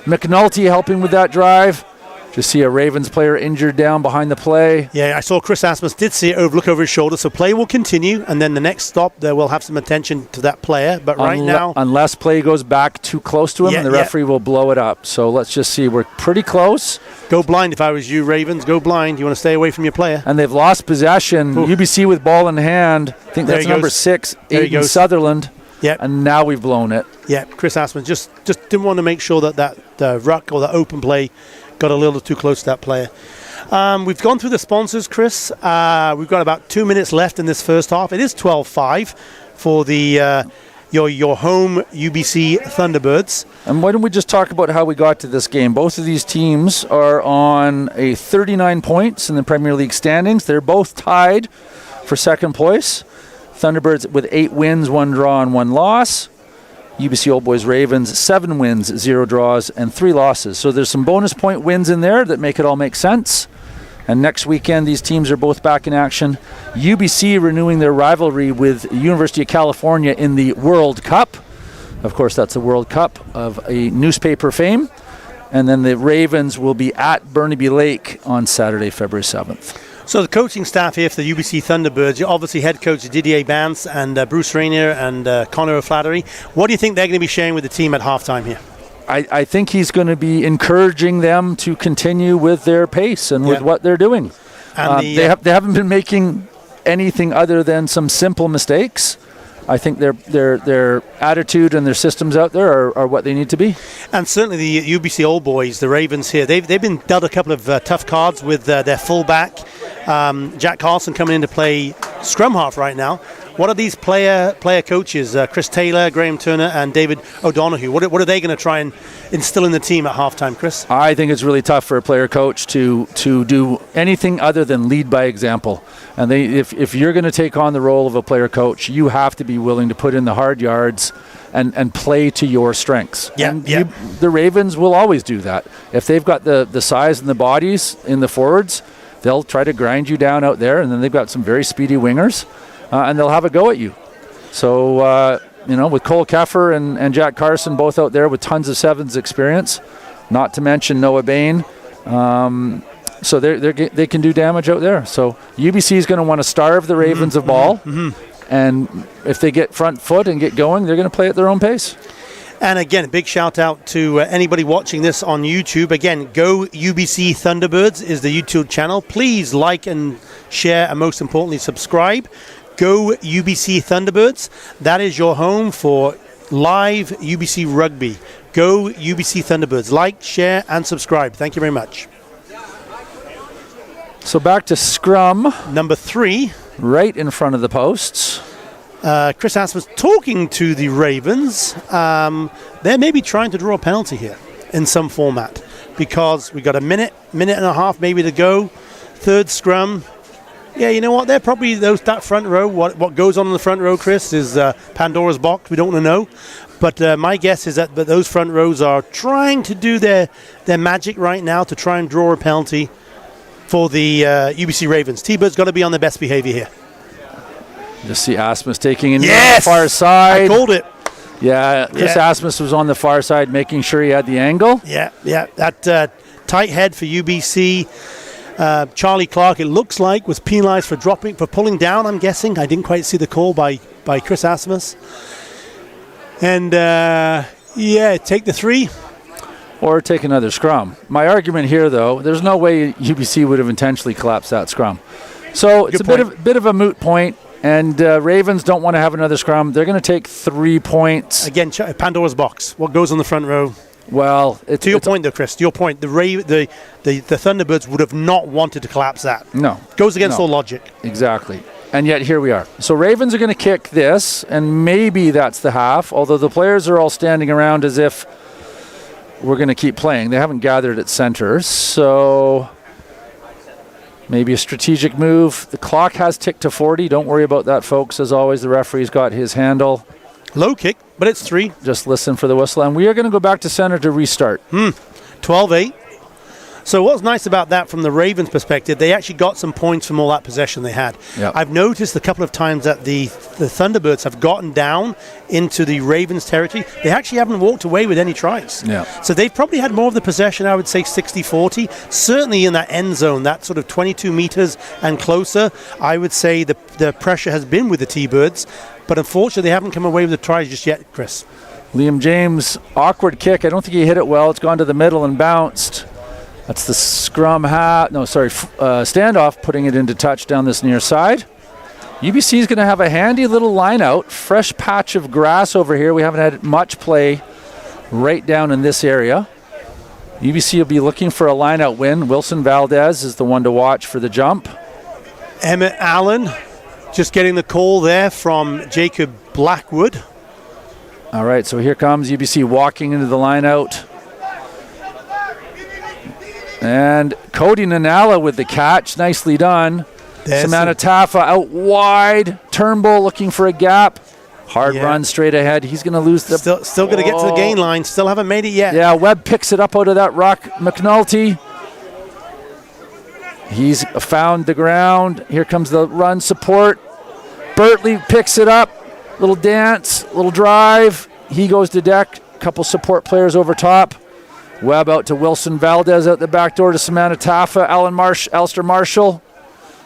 McNulty helping with that drive. Just see a Ravens player injured down behind the play. Yeah, I saw Chris Asmus did see it look over his shoulder, so play will continue, and then the next stop there will have some attention to that player. But right now... Unless play goes back too close to him, and the referee will blow it up. So let's just see. We're pretty close. Go blind if I was you, Ravens. Go blind. You want to stay away from your player. And they've lost possession. Ooh. UBC with ball in hand. I think that's number 6, Aiden Sutherland. Yep. And now we've blown it. Yeah, Chris Asmus just didn't want to make sure that ruck or the open play got a little too close to that player. We've gone through the sponsors, Chris. We've got about 2 minutes left in this first half. It is 12-5 for the your home UBC Thunderbirds. And why don't we just talk about how we got to this game? Both of these teams are on a 39 points in the Premier League standings. They're both tied for second place. Thunderbirds with 8 wins, 1 draw, and 1 loss. UBC Old Boys Ravens, 7 wins, 0 draws, and 3 losses. So there's some bonus point wins in there that make it all make sense. And next weekend, these teams are both back in action. UBC renewing their rivalry with University of California in the World Cup. Of course, that's the World Cup of a newspaper fame. And then the Ravens will be at Burnaby Lake on Saturday, February 7th. So the coaching staff here for the UBC Thunderbirds, you're obviously head coach Didier Bance and Bruce Rainier and Connor O'Flaherty. What do you think they're going to be sharing with the team at halftime here? I think he's going to be encouraging them to continue with their pace and with what they're doing. And they haven't been making anything other than some simple mistakes. I think their attitude and their systems out there are what they need to be. And certainly the UBC Old Boys, the Ravens here, they've been dealt a couple of tough cards with their fullback, Jack Carlson, coming in to play scrum half right now. What are these player coaches, Chris Taylor, Graham Turner, and David O'Donoghue? What are they going to try and instill in the team at halftime, Chris? I think it's really tough for a player coach to do anything other than lead by example. And if you're going to take on the role of a player coach, you have to be willing to put in the hard yards and play to your strengths. The Ravens will always do that. If they've got the size and the bodies in the forwards, they'll try to grind you down out there, and then they've got some very speedy wingers. And they'll have a go at you. So, with Cole Keffer and Jack Carson both out there with tons of sevens experience, not to mention Noah Bain. So they can do damage out there. So UBC is going to want to starve the Ravens of ball. And if they get front foot and get going, they're going to play at their own pace. And again, a big shout out to anybody watching this on YouTube. Again, Go UBC Thunderbirds is the YouTube channel. Please like and share, and most importantly, subscribe. Go UBC Thunderbirds. That is your home for live UBC rugby. Go UBC Thunderbirds. Like, share, and subscribe. Thank you very much. So back to scrum. Number 3. Right in front of the posts. Chris Asmus talking to the Ravens. They're maybe trying to draw a penalty here in some format, because we got a minute and a half maybe to go. Third scrum. Yeah, you know what? They're probably that front row. What goes on in the front row, Chris, is Pandora's box. We don't want to know. But my guess is that those front rows are trying to do their magic right now to try and draw a penalty for the UBC Ravens. T-Bird's got to be on their best behavior here. Just see Asmus taking in Yes! the far side. I called it. Yeah, Chris Asmus was on the far side making sure he had the angle. Yeah. That tight head for UBC. Charlie Clark, it looks like, was penalised for pulling down, I'm guessing. I didn't quite see the call by Chris Asmus. And, take the 3. Or take another scrum. My argument here, though, there's no way UBC would have intentionally collapsed that scrum. So it's a bit of a moot point. And Ravens don't want to have another scrum. They're going to take 3 points. Again, Pandora's box. What goes on the front row? Well, to your point, though, Chris. To your point, the Thunderbirds would have not wanted to collapse that. No, goes against all logic. Exactly. And yet here we are. So Ravens are going to kick this, and maybe that's the half. Although the players are all standing around as if we're going to keep playing. They haven't gathered at center, so. Maybe a strategic move. The clock has ticked to 40. Don't worry about that, folks. As always, the referee's got his handle. Low kick, but it's 3. Just listen for the whistle. And we are going to go back to center to restart. 12-8. So what's nice about that from the Ravens' perspective, they actually got some points from all that possession they had. Yep. I've noticed a couple of times that the Thunderbirds have gotten down into the Ravens' territory. They actually haven't walked away with any tries. Yeah. So they've probably had more of the possession, I would say 60-40. Certainly in that end zone, that sort of 22 meters and closer, I would say the pressure has been with the T-Birds. But unfortunately, they haven't come away with the tries just yet, Chris. Liam James, awkward kick. I don't think he hit it well. It's gone to the middle and bounced. That's the scrum standoff, putting it into touch down this near side. UBC is going to have a handy little line out. Fresh patch of grass over here. We haven't had much play right down in this area. UBC will be looking for a line out win. Wilson Valdez is the one to watch for the jump. Emmett Allen just getting the call there from Jacob Blackwood. All right, so here comes UBC walking into the line out. And Cody Nanala with the catch. Nicely done. Samana Taffa out wide. Turnbull looking for a gap. Hard run straight ahead. He's going to lose the... Still going to get to the gain line. Still haven't made it yet. Yeah, Webb picks it up out of that rock. McNulty. He's found the ground. Here comes the run support. Bertley picks it up. Little dance, little drive. He goes to deck. Couple support players over top. Webb out to Wilson Valdez out the back door to Samana Taffa. Alistair Marshall.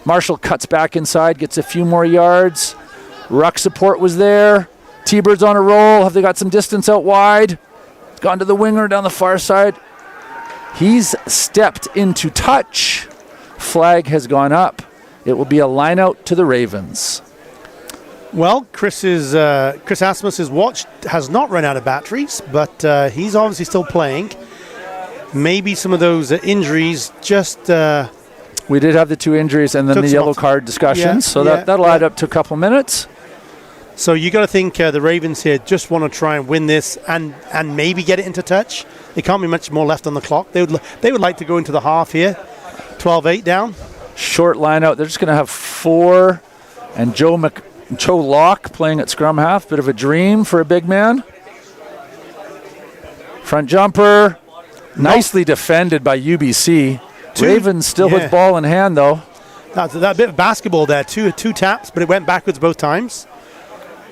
Marshall cuts back inside, gets a few more yards. Ruck support was there. T-Birds on a roll. Have they got some distance out wide? Gone to the winger down the far side. He's stepped into touch. Flag has gone up. It will be a line out to the Ravens. Well, Chris Asmus's watch has not run out of batteries, but he's obviously still playing. Maybe some of those injuries just... we did have the 2 injuries and then the yellow card discussions, that'll add up to a couple minutes. So you got to think the Ravens here just want to try and win this and maybe get it into touch. There can't be much more left on the clock. They would like to go into the half here. 12-8 down. Short line out. They're just going to have 4 and Joe Locke playing at scrum half. Bit of a dream for a big man. Front jumper. Nicely defended by UBC. Ravens still with ball in hand, though. That bit of basketball there. Two taps, but it went backwards both times.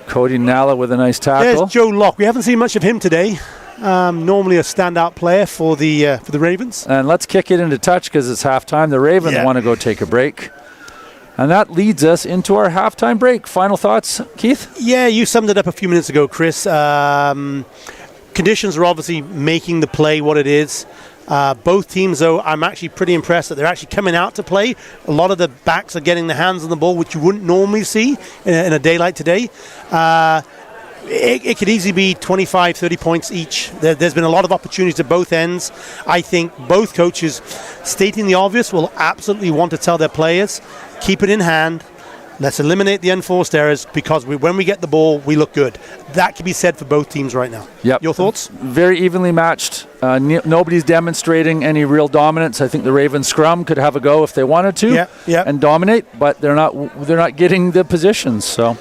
Cody Nalla with a nice tackle. There's Joe Locke. We haven't seen much of him today. Normally a standout player for the Ravens. And let's kick it into touch because it's halftime. The Ravens want to go take a break. And that leads us into our halftime break. Final thoughts, Keith? Yeah, you summed it up a few minutes ago, Chris. conditions are obviously making the play what it is. Both teams, though, I'm actually pretty impressed that they're actually coming out to play. A lot of the backs are getting their hands on the ball, which you wouldn't normally see in a day like today. It could easily be 25, 30 points each. There's been a lot of opportunities at both ends. I think both coaches, stating the obvious, will absolutely want to tell their players, keep it in hand. Let's eliminate the unforced errors, because when we get the ball, we look good. That can be said for both teams right now. Yep. Your thoughts? Very evenly matched. Nobody's demonstrating any real dominance. I think the Ravens scrum could have a go if they wanted to and dominate, but they're not getting the positions. So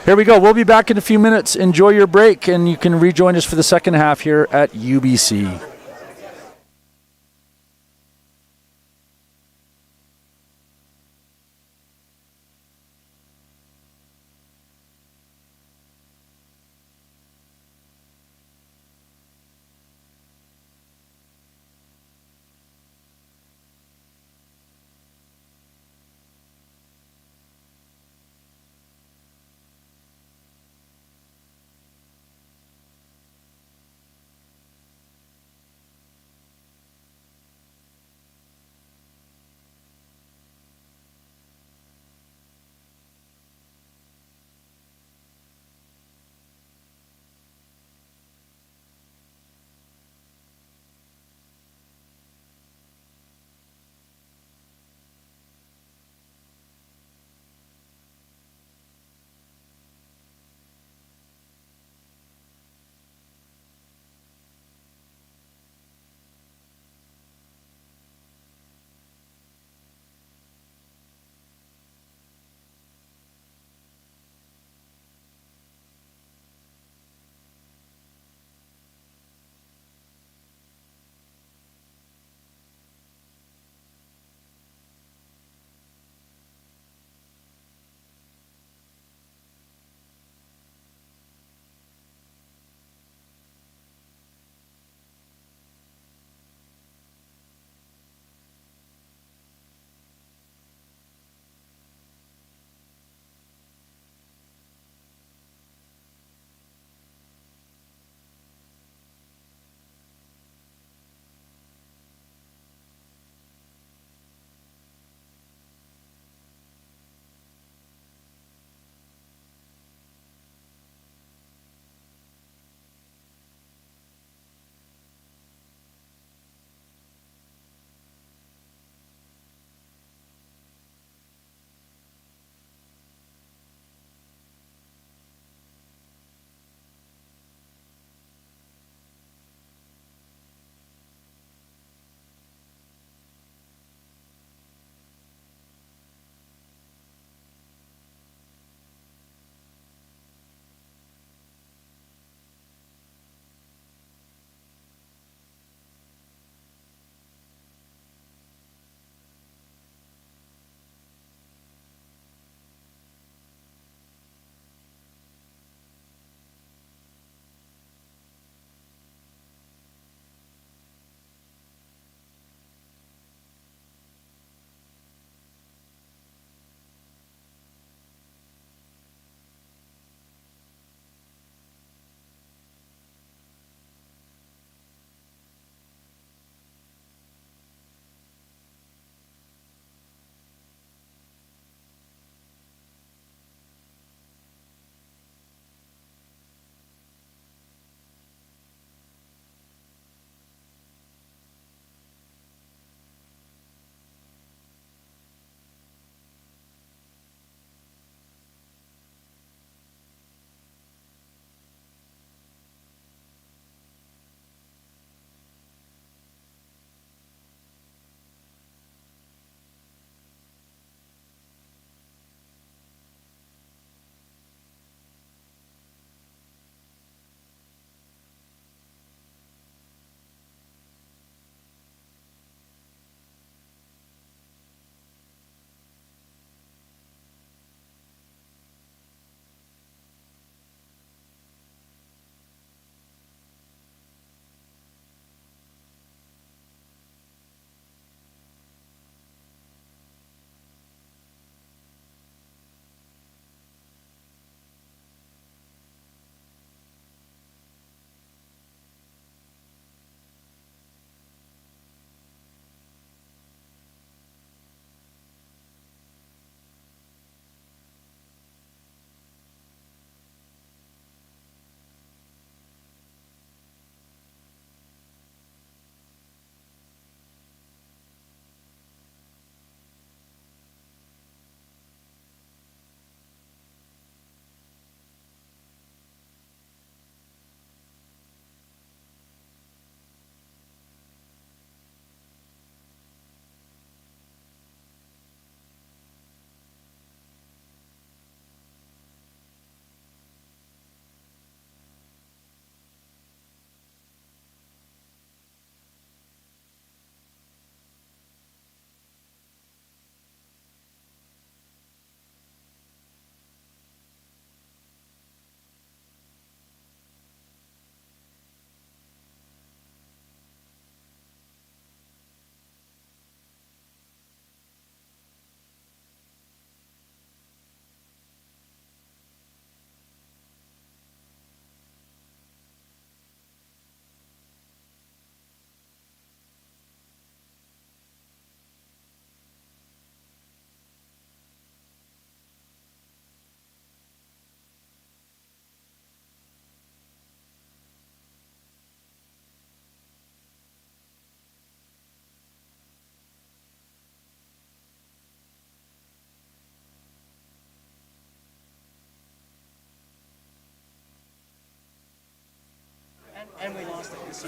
here we go. We'll be back in a few minutes. Enjoy your break, and you can rejoin us for the second half here at UBC.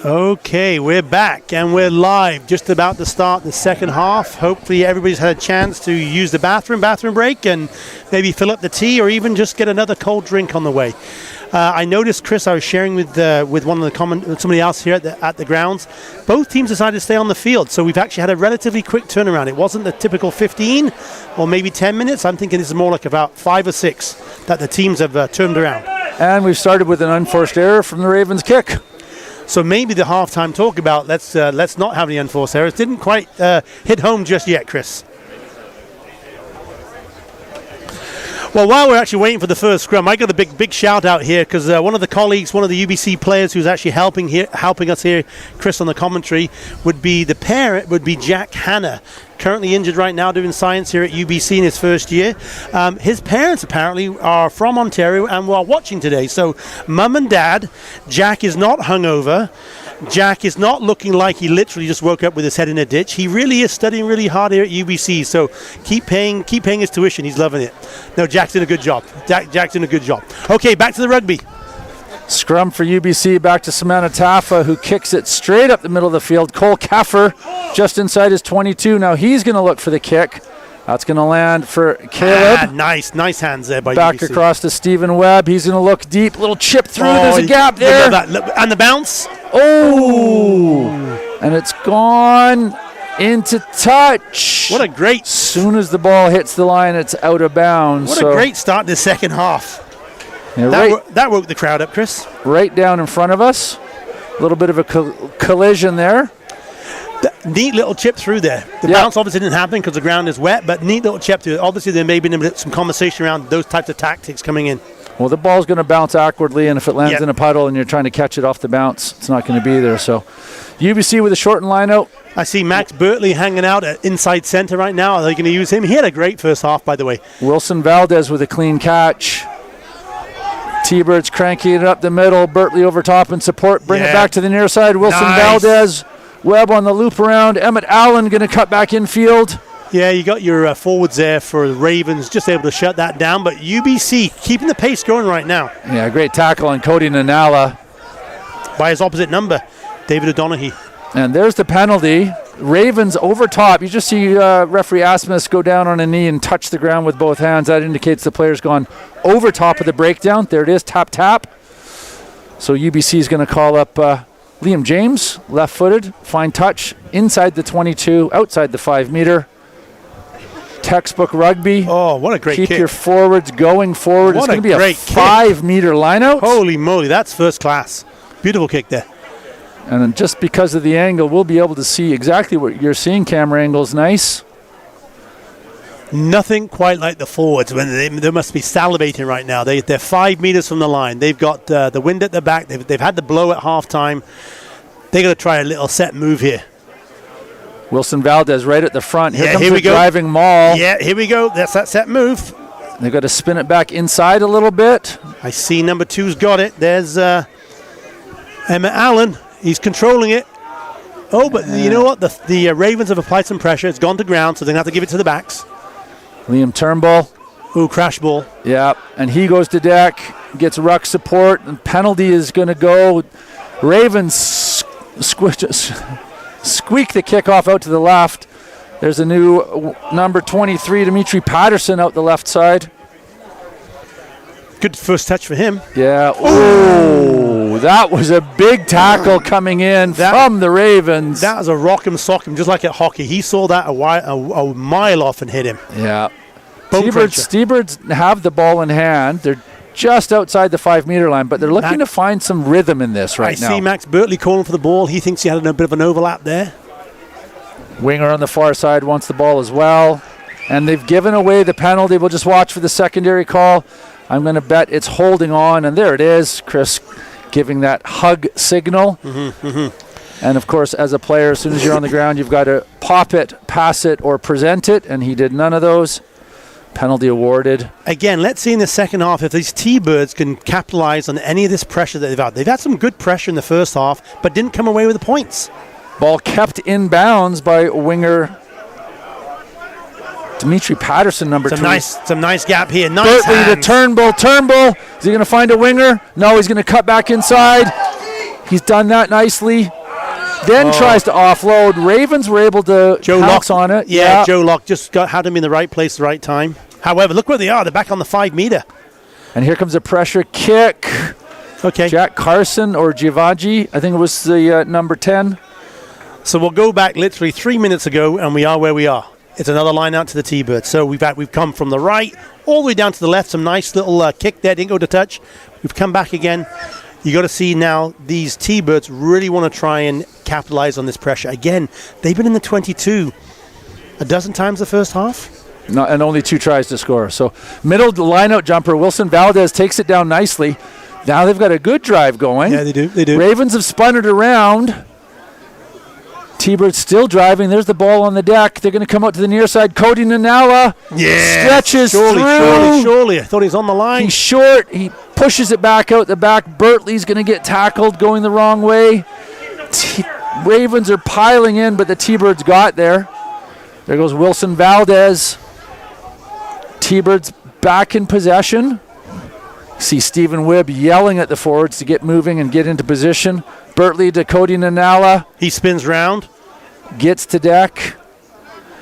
Okay, we're back and we're live. Just about to start the second half. Hopefully everybody's had a chance to use the bathroom break, and maybe fill up the tea or even just get another cold drink on the way. I noticed, Chris, I was sharing with one of the somebody else here at the grounds. Both teams decided to stay on the field, so we've actually had a relatively quick turnaround. It wasn't the typical 15 or maybe 10 minutes. I'm thinking this is more like about 5 or 6 that the teams have turned around. And we've started with an unforced error from the Ravens kick. So maybe the halftime talk about let's not have any unforced errors didn't quite hit home just yet, Chris. Well, while we're actually waiting for the first scrum, I got a big shout out here because one of the colleagues, one of the UBC players who's actually helping us here, Chris, on the commentary, would be Jack Hanna, currently injured right now doing science here at UBC in his first year. His parents apparently are from Ontario and are watching today. So, mum and dad, Jack is not hungover. Jack is not looking like he literally just woke up with his head in a ditch. He really is studying really hard here at UBC. So keep paying his tuition. He's loving it. No, Jack's doing a good job. Jack's doing a good job. Okay, back to the rugby. Scrum for UBC, back to Samana Taffa, who kicks it straight up the middle of the field. Cole Keffer just inside his 22. Now he's going to look for the kick. That's going to land for Caleb. Nice hands there by back UBC. Across to Stephen Webb. He's going to look deep. Little chip through. There's a gap there. And the bounce. Oh! And it's gone into touch. What a great... As soon as the ball hits the line, it's out of bounds. What a great start to the second half. Yeah, that woke the crowd up, Chris. Right down in front of us. A little bit of a collision there. Neat little chip through there. The bounce obviously didn't happen because the ground is wet, but neat little chip through it. Obviously, there may be some conversation around those types of tactics coming in. Well, the ball's going to bounce awkwardly, and if it lands in a puddle and you're trying to catch it off the bounce, it's not going to be there. So, UBC with a shortened line out. I see Max Bertley hanging out at inside center right now. Are they going to use him? He had a great first half, by the way. Wilson Valdez with a clean catch. T-Birds cranking it up the middle. Bertley over top in support. Bring it back to the near side. Wilson Valdez. Webb on the loop around. Emmett Allen going to cut back infield. Yeah, you got your forwards there for the Ravens, just able to shut that down. But UBC keeping the pace going right now. Yeah, great tackle on Cody Nanala. By his opposite number, David O'Donoghue. And there's the penalty. Ravens over top. You just see referee Asmus go down on a knee and touch the ground with both hands. That indicates the player's gone over top of the breakdown. There it is, tap. So UBC is going to call up Liam James, left-footed, fine touch, inside the 22, outside the 5 meter. Textbook rugby. Oh, what a great kick. Keep your forwards going forward. It's going to be a 5 meter line out. Holy moly, that's first class. Beautiful kick there. And then just because of the angle, we'll be able to see exactly what you're seeing. Camera angle's nice. Nothing quite like the forwards when they must be salivating right now. They're 5 meters from the line. They've got the wind at the back. They've had the blow at halftime. They got to try a little set move here. Wilson Valdez right at the front. Here comes here we the go. driving maul. Yeah, here we go. That's that set move. They've got to spin it back inside a little bit. I see number 2's got it. There's Emmett Allen. He's controlling it. Oh, but you know what? The Ravens have applied some pressure. It's gone to ground, so they're going to have to give it to the backs. Liam Turnbull. Ooh, crash ball. Yeah, and he goes to deck, gets ruck support, and penalty is going to go. Ravens squeak the kickoff out to the left. There's a new number 23, Dimitri Patterson, out the left side. Good first touch for him. Yeah. Oh, that was a big tackle coming in from the Ravens. That was a rock 'em sock 'em, just like at hockey. He saw that a mile off and hit him. Yeah. T-Birds have the ball in hand. They're just outside the 5 meter line, but they're looking to find some rhythm in this right now. I see Max Bertley calling for the ball. He thinks he had a bit of an overlap there. Winger on the far side wants the ball as well. And they've given away the penalty. We'll just watch for the secondary call. I'm going to bet it's holding on, and there it is. Chris giving that hug signal. And, of course, as a player, as soon as you're on the ground, you've got to pop it, pass it, or present it, and he did none of those. Penalty awarded. Again, let's see in the second half if these T-Birds can capitalize on any of this pressure that they've had. They've had some good pressure in the first half, but didn't come away with the points. Ball kept in bounds by winger Dimitri Patterson, number 2. Some nice gap here. Nice Bertley to Turnbull. Is he going to find a winger? No, he's going to cut back inside. He's done that nicely. Then tries to offload. Ravens were able to pounce on it. Yeah, Joe Locke just had him in the right place at the right time. However, look where they are. They're back on the 5 meter. And here comes a pressure kick. Okay. Jack Carson or Giovanni, I think it was the number 10. So we'll go back literally 3 minutes ago, and we are where we are. It's another line out to the T-Birds. So we've come from the right all the way down to the left. Some nice little kick there. Didn't go to touch. We've come back again. You got to see now these T-Birds really want to try and capitalize on this pressure. Again, they've been in the 22 a dozen times the first half. And only 2 tries to score. So middle line-out jumper. Wilson Valdez takes it down nicely. Now they've got a good drive going. Yeah, they do. They do. Ravens have spun it around. T-Birds still driving. There's the ball on the deck. They're going to come out to the near side. Cody Nanala stretches through. Surely. I thought he was on the line. He's short. He pushes it back out the back. Bertley's going to get tackled going the wrong way. Ravens are piling in, but the T-Birds got there. There goes Wilson Valdez. T-Birds back in possession. See Stephen Wibb yelling at the forwards to get moving and get into position. Bertley to Cody Nanala. He spins round. Gets to deck.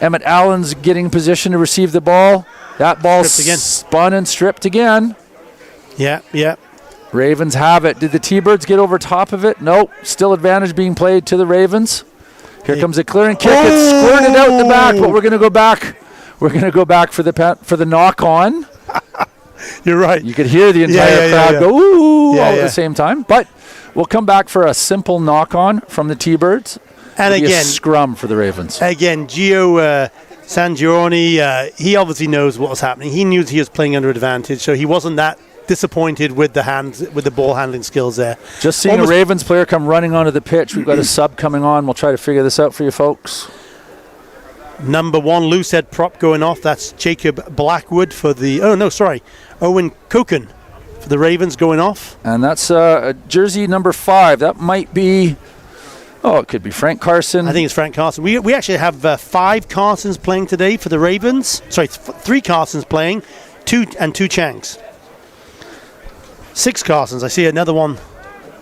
Emmett Allen's getting in position to receive the ball. That ball spun and stripped again. Yeah. Ravens have it. Did the T-Birds get over top of it? Nope. Still advantage being played to the Ravens. Here comes a clearing kick. It's squirted out the back, but we're going to go back. We're going to go back for the knock-on. You're right. You could hear the entire crowd go, ooh, all at the same time. But we'll come back for a simple knock-on from the T-Birds. And again, a scrum for the Ravens. Again, Gio Sangiorni, he obviously knows what was happening. He knew he was playing under advantage, so he wasn't that disappointed with the ball handling skills there. Just seeing a Ravens player come running onto the pitch. We've got a sub coming on. We'll try to figure this out for you folks. Number 1 loose head prop going off. That's Jacob Blackwood for the... Owen Koken for the Ravens going off. And that's jersey number 5. That might be... it could be Frank Carson. I think it's Frank Carson. We actually have 5 Carsons playing today for the Ravens. Sorry, 3 Carsons playing, 2 Changs. 6 Carsons. I see another one.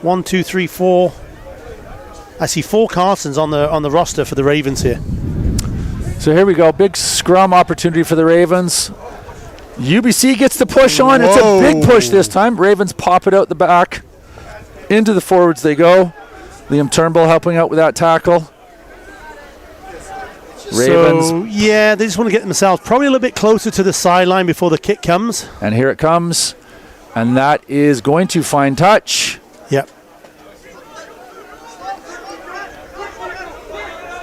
1, 2, 3, 4. I see 4 Carsons on the roster for the Ravens here. So here we go. Big scrum opportunity for the Ravens. UBC gets the push on. It's a big push this time. Ravens pop it out the back. Into the forwards they go. Liam Turnbull helping out with that tackle. Ravens. So, they just want to get themselves probably a little bit closer to the sideline before the kick comes. And here it comes. And that is going to find touch. Yep.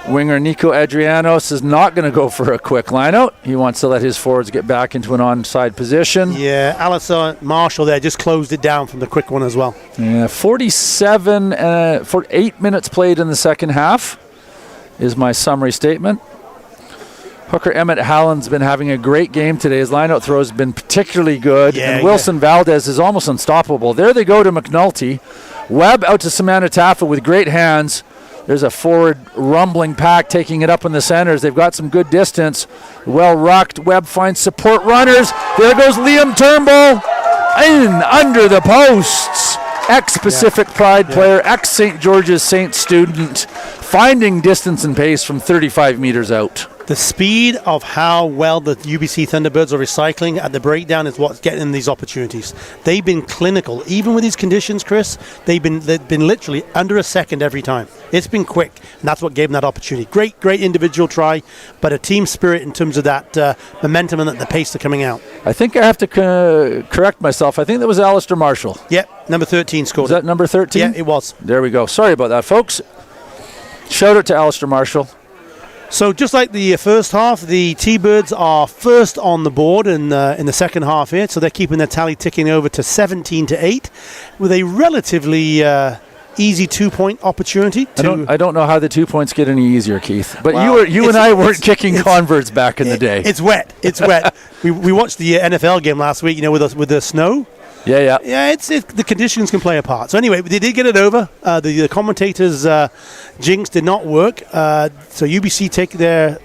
Winger Nico Adrianos is not going to go for a quick lineout. He wants to let his forwards get back into an onside position. Yeah, Alistair Marshall there just closed it down from the quick one as well. Yeah, 8 minutes played in the second half is my summary statement. Hooker Emmett Hallen's been having a great game today. His lineout throw has been particularly good. And Wilson Valdez is almost unstoppable. There they go to McNulty. Webb out to Samantha Taffa with great hands. There's a forward rumbling pack taking it up in the centers. They've got some good distance. Well rucked. Webb finds support runners. There goes Liam Turnbull. In under the posts. Ex-Pacific Pride player, ex-St. George's Saint student, finding distance and pace from 35 meters out. The speed of how well the UBC Thunderbirds are recycling at the breakdown is what's getting them these opportunities. They've been clinical. Even with these conditions, Chris, they've been literally under a second every time. It's been quick, and that's what gave them that opportunity. Great individual try, but a team spirit in terms of that momentum and the pace they're coming out. I think I have to correct myself. I think that was Alistair Marshall. Yep, number 13 scored. Was that number 13? Yeah, it was. There we go. Sorry about that, folks. Shout out to Alistair Marshall. So just like the first half, the T-Birds are first on the board in the second half here. So they're keeping their tally ticking over to 17-8 with a relatively easy 2-point opportunity. I don't know how the 2 points get any easier, Keith. But you and I weren't kicking converts back in the day. It's wet. It's wet. We watched the NFL game last week, with the snow. Yeah. Yeah, the conditions can play a part. So anyway, they did get it over. The commentators' jinx did not work. So UBC take their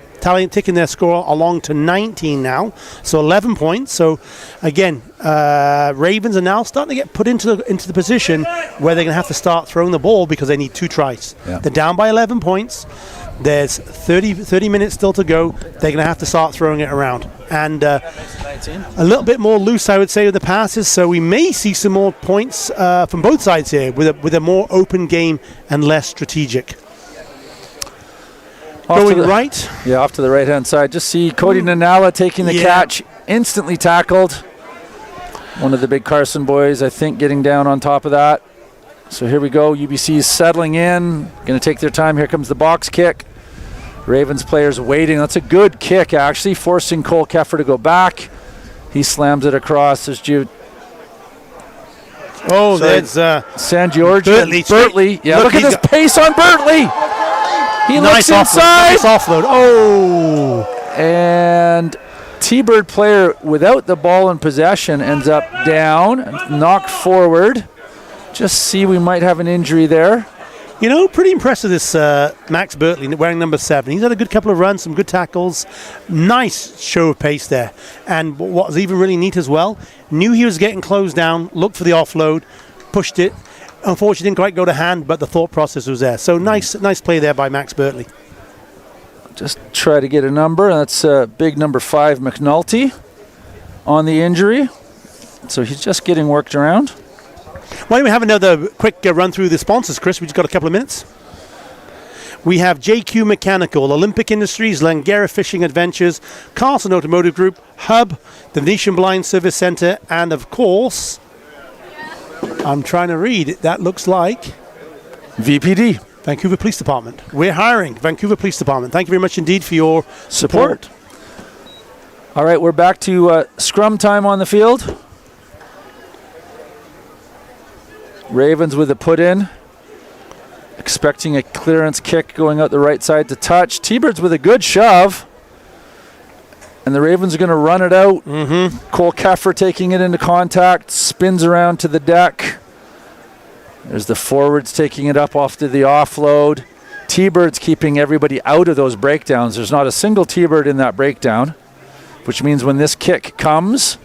ticking their score along to 19 now. So 11 points. So again, Ravens are now starting to get put into the position where they're going to have to start throwing the ball because they need 2 tries. Yeah. They're down by 11 points. There's 30 minutes still to go. They're going to have to start throwing it around. And a little bit more loose, I would say, with the passes. So we may see some more points from both sides here with a more open game and less strategic. Going right. Yeah, off to the right-hand side. Just see Cody Nanala taking the catch. Instantly tackled. One of the big Carson boys, I think, getting down on top of that. So here we go. UBC is settling in. Going to take their time. Here comes the box kick. Ravens players waiting. That's a good kick, actually, forcing Cole Keffer to go back. He slams it across. There's Jude. Oh, that's San George. Bertley. Yeah, look at this pace on Bertley. He looks inside. Nice offload. Oh. And T-Bird player without the ball in possession ends up down and knocked forward. Just see we might have an injury there. You know, pretty impressive this Max Bertley wearing number 7. He's had a good couple of runs, some good tackles. Nice show of pace there. And what was even really neat as well, knew he was getting closed down, looked for the offload, pushed it. Unfortunately, didn't quite go to hand, but the thought process was there. So nice play there by Max Bertley. Just try to get a number. That's big number 5, McNulty, on the injury. So he's just getting worked around. Why don't we have another quick run through the sponsors, Chris? We've just got a couple of minutes. We have JQ Mechanical, Olympic Industries, Langara Fishing Adventures, Carlson Automotive Group, Hub, the Venetian Blind Service Centre, and of course, I'm trying to read it. That looks like VPD. Vancouver Police Department. We're hiring Vancouver Police Department. Thank you very much indeed for your support. All right, we're back to scrum time on the field. Ravens with a put in. Expecting a clearance kick going out the right side to touch. T-Birds with a good shove. And the Ravens are going to run it out. Cole Keffer taking it into contact. Spins around to the deck. There's the forwards taking it up off to the offload. T-Birds keeping everybody out of those breakdowns. There's not a single T-Bird in that breakdown, which means when this kick comes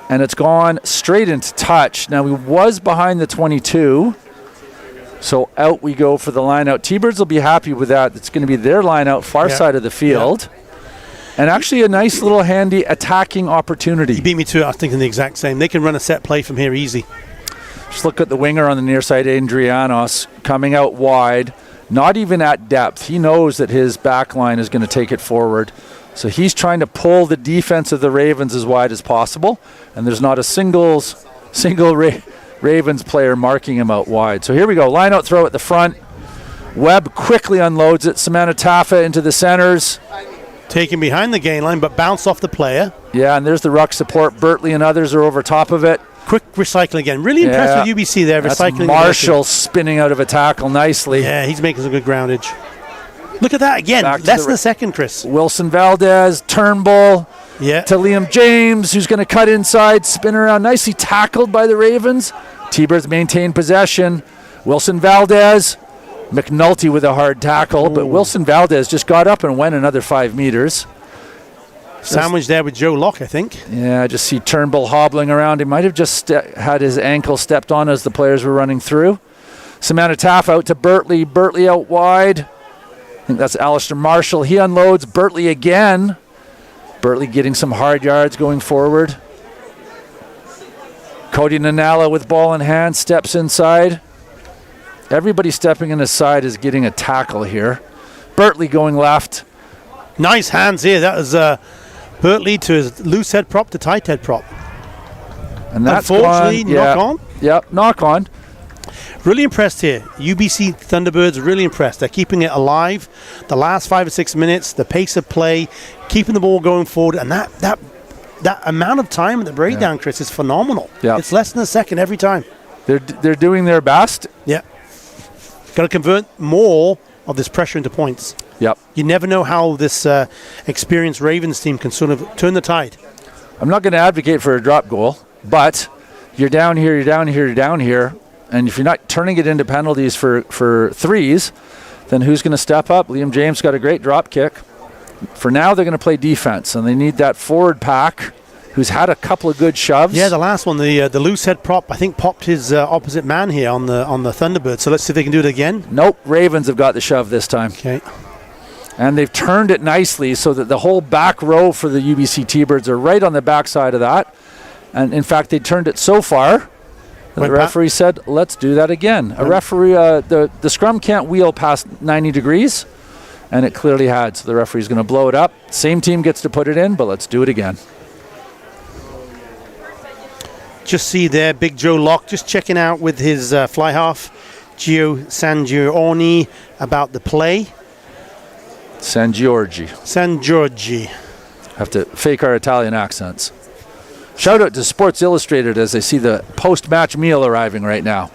and it's gone straight into touch. Now, he was behind the 22, so out we go for the line out. T-Birds will be happy with that. It's going to be their line out, far side of the field. And actually a nice little handy attacking opportunity. You beat me to it. I was thinking the exact same. They can run a set play from here easy. Just look at the winger on the near side, Adrianos, coming out wide, not even at depth. He knows that his back line is going to take it forward. So he's trying to pull the defense of the Ravens as wide as possible, and there's not a single Ravens player marking him out wide. So here we go, line out throw at the front. Webb quickly unloads it. Samantha Taffa into the centers. Taken behind the gain line, but bounced off the player. Yeah, and there's the ruck support. Bertley and others are over top of it. Quick recycling again. Really impressed with UBC there. That's recycling. Marshall spinning out of a tackle nicely. Yeah, he's making some good groundage. Look at that again. Less than a second, Chris. Wilson Valdez, Turnbull to Liam James, who's going to cut inside, spin around. Nicely tackled by the Ravens. T-Birds maintain possession. Wilson Valdez, McNulty with a hard tackle, but Wilson Valdez just got up and went another 5 meters. Sandwich there with Joe Locke, I think. Yeah, I just see Turnbull hobbling around. He might have just had his ankle stepped on as the players were running through. Samantha Taff out to Bertley. Bertley out wide. I think that's Alistair Marshall. He unloads. Bertley again. Bertley getting some hard yards going forward. Cody Nanala with ball in hand steps inside. Everybody stepping in his side is getting a tackle here. Bertley going left. Nice hands here. That was Bertley to his loose head prop to tight head prop. And that's unfortunately gone. Knock on. Yep, knock on. Really impressed here. UBC Thunderbirds really impressed. They're keeping it alive. The last 5 or 6 minutes, the pace of play, keeping the ball going forward, and that amount of time in the breakdown, Chris, is phenomenal. Yep. It's less than a second every time. They're doing their best. Yeah. Got to convert more of this pressure into points. Yep. You never know how this experienced Ravens team can sort of turn the tide. I'm not going to advocate for a drop goal, but you're down here, you're down here, you're down here, and if you're not turning it into penalties for threes, then who's going to step up? Liam James got a great drop kick. For now, they're going to play defense, and they need that forward pack who's had a couple of good shoves. Yeah, the last one, the loose head prop, I think popped his opposite man here on the Thunderbirds. So let's see if they can do it again. Nope, Ravens have got the shove this time. Okay. And they've turned it nicely so that the whole back row for the UBC T-Birds are right on the back side of that. And in fact, they turned it so far that the referee said, let's do that again. A referee, the scrum can't wheel past 90 degrees, and it clearly had. So the referee's going to blow it up. Same team gets to put it in, but let's do it again. Just see there, Big Joe Locke just checking out with his fly half, Gio Sangiorni, about the play. San Giorgi. Have to fake our Italian accents. Shout out to Sports Illustrated as they see the post-match meal arriving right now.